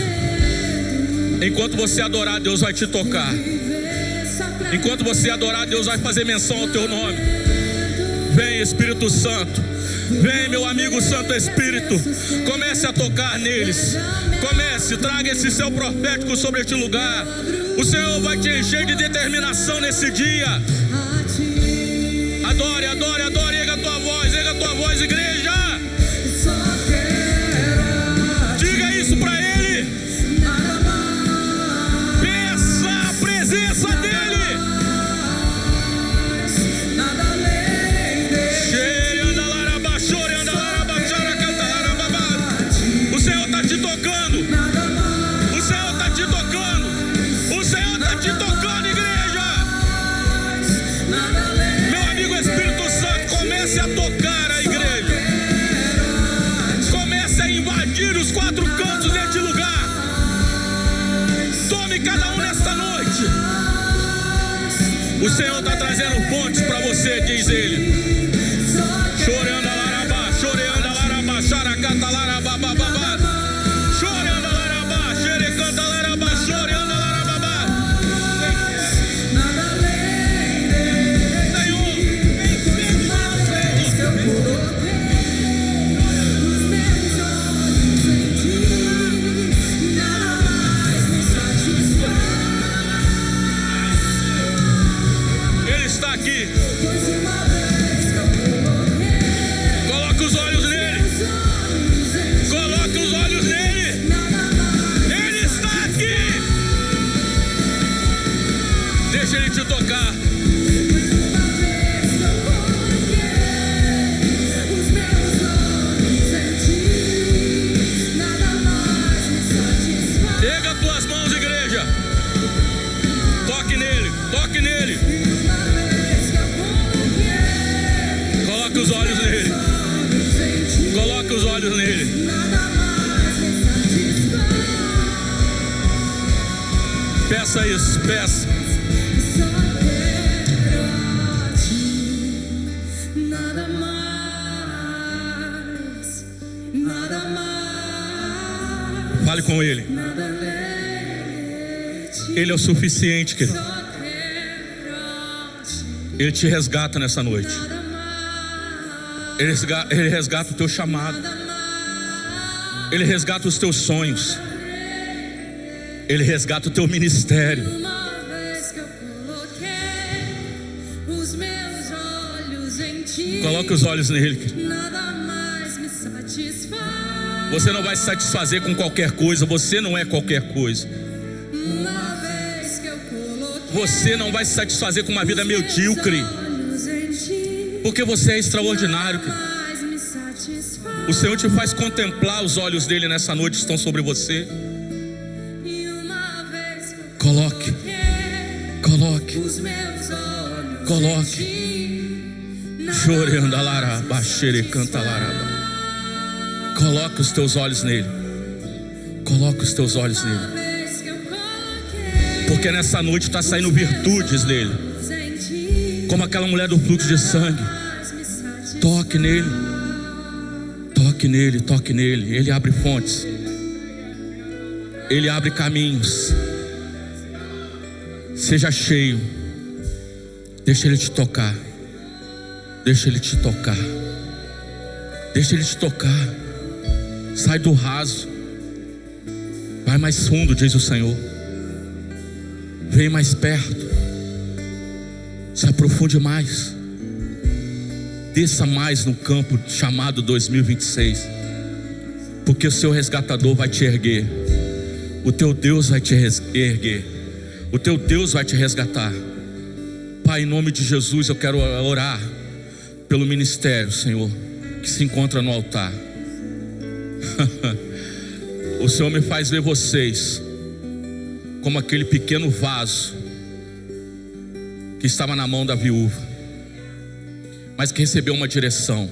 Speaker 1: Enquanto você adorar, Deus vai te tocar. Enquanto você adorar, Deus vai fazer menção ao teu nome. Vem, Espírito Santo. Vem, meu amigo Santo Espírito. Comece a tocar neles. Comece, traga esse céu profético sobre este lugar. O Senhor vai te encher de determinação nesse dia. Adore, adore, adore. Erga a tua voz, igreja. Diga isso para Ele. Peça a presença dEle. O Senhor está te tocando. O Senhor está te tocando. cada um nesta noite. O Senhor está trazendo fontes para você, diz Ele. Chorando a larabá, chorando a larabá, xaracata larabá, bababá. Chorando a larabá, xerecanta larabá, chorando a larabá. Ele está aqui. Coloque os olhos nele. Coloque os olhos nele. Ele está aqui. Deixa ele te tocar. Erga tuas mãos, igreja. Toque nele, toque nele. Coloque os olhos nele. Coloque os olhos nele. Peça isso, peça.
Speaker 2: Nada mais, nada mais.
Speaker 1: Fale com ele.
Speaker 2: Nada além de ti.
Speaker 1: Ele é o suficiente, querido.
Speaker 2: Só quero ti.
Speaker 1: Ele te resgata nessa noite.
Speaker 2: Nada mais,
Speaker 1: Ele resgata o teu chamado.
Speaker 2: nada mais.
Speaker 1: Ele resgata os teus sonhos. Ele resgata o teu ministério.
Speaker 2: Uma vez que eu coloquei os meus olhos em ti,
Speaker 1: Coloque os olhos nele, querido.
Speaker 2: nada mais me satisfaz.
Speaker 1: Você não vai se satisfazer com qualquer coisa. Você não é qualquer coisa.
Speaker 2: Uma vez que eu coloquei
Speaker 1: Você não vai se satisfazer com uma vida medíocre,
Speaker 2: olhos em ti,
Speaker 1: porque você é extraordinário, querido.
Speaker 2: nada mais me satisfaz.
Speaker 1: O Senhor te faz contemplar. Os olhos dele nessa noite estão sobre você.
Speaker 2: E uma vez que eu
Speaker 1: Coloque, coloque,
Speaker 2: os meus olhos
Speaker 1: coloque.
Speaker 2: em ti, nada
Speaker 1: Chorando a laraba, xerecanta laraba. Coloque os teus olhos nele. Coloque os teus olhos nele.
Speaker 2: vez que eu coloquei
Speaker 1: Porque nessa noite está saindo virtudes dele.
Speaker 2: os em ti,
Speaker 1: Como aquela mulher do fluxo de sangue.
Speaker 2: mais me satisfaz.
Speaker 1: Toque nele. Toque nele, toque nele. Ele abre fontes. Ele abre caminhos. Seja cheio. Deixa ele te tocar. Deixa ele te tocar. Deixa ele te tocar. Sai do raso. Vai mais fundo, diz o Senhor. Vem mais perto. Se aprofunde mais. Desça mais no campo chamado 2026. Porque o seu resgatador vai te erguer. O teu Deus vai te erguer. O teu Deus vai te resgatar. Pai, em nome de Jesus, eu quero orar pelo ministério, Senhor, que se encontra no altar. O Senhor me faz ver vocês como aquele pequeno vaso que estava na mão da viúva, mas que recebeu uma direção.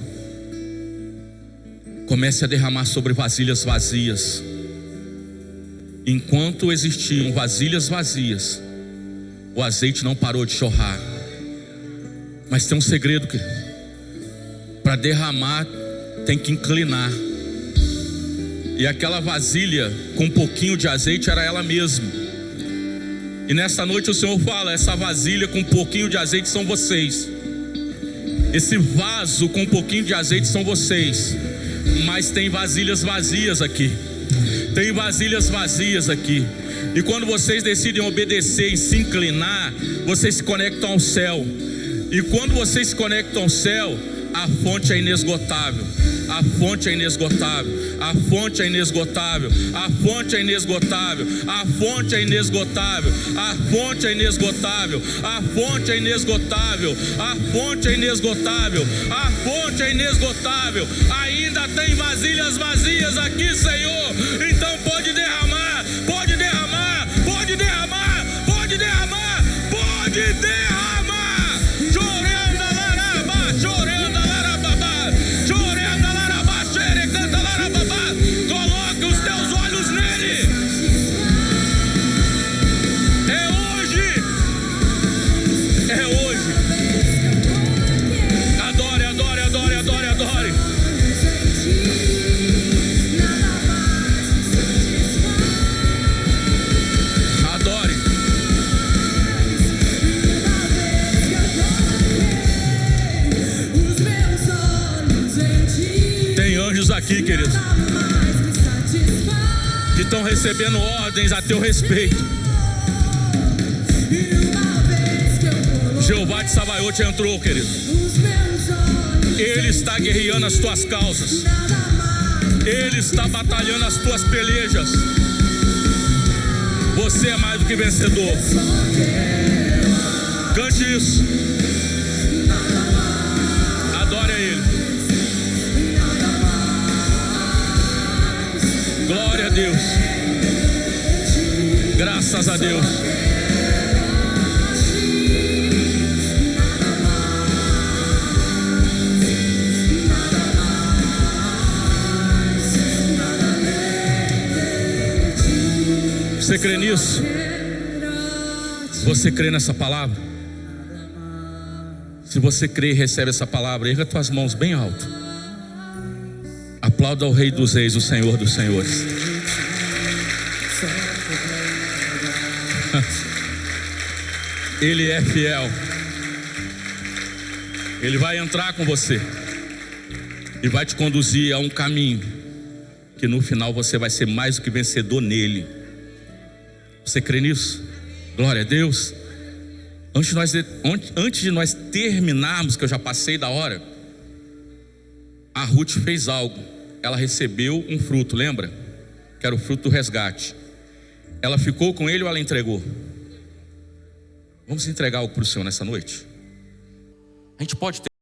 Speaker 1: Comece a derramar sobre vasilhas vazias. Enquanto existiam vasilhas vazias, o azeite não parou de jorrar. Mas tem um segredo, querido. Para derramar tem que inclinar. E aquela vasilha com um pouquinho de azeite era ela mesma. E nesta noite o Senhor fala: essa vasilha com um pouquinho de azeite são vocês. Esse vaso com um pouquinho de azeite são vocês. Mas tem vasilhas vazias aqui. Tem vasilhas vazias aqui. E quando vocês decidem obedecer e se inclinar, vocês se conectam ao céu. E quando vocês se conectam ao céu, a fonte é inesgotável. A fonte é inesgotável. A fonte é inesgotável. A fonte é inesgotável. A fonte é inesgotável. A fonte é inesgotável. A fonte é inesgotável. A fonte é inesgotável. A fonte é inesgotável. Ainda tem vasilhas vazias aqui, Senhor. Então pode derramar. Pode derramar. Pode derramar. Pode derramar. Pode derramar. anjos aqui, querido, que estão recebendo ordens a teu respeito. Jeová de Sabaote entrou, querido. Ele está guerreando as tuas causas. Ele está batalhando as tuas pelejas. Você é mais do que vencedor. Cante isso. Adore a Ele. Glória a Deus. Graças a Deus. Você crê nisso? Você crê nessa palavra? Se você crê e recebe essa palavra, erga tuas mãos bem alto. Aplauda ao Rei dos Reis, o Senhor dos Senhores. Ele é fiel. Ele vai entrar com você e vai te conduzir a um caminho que no final você vai ser mais do que vencedor nele. Você crê nisso? Glória a Deus. Antes de nós terminarmos, que eu já passei da hora, a Ruth fez algo. Ela recebeu um fruto, lembra? Que era o fruto do resgate. Ela ficou com ele ou ela entregou? Vamos entregar algo para o Senhor nessa noite? A gente pode ter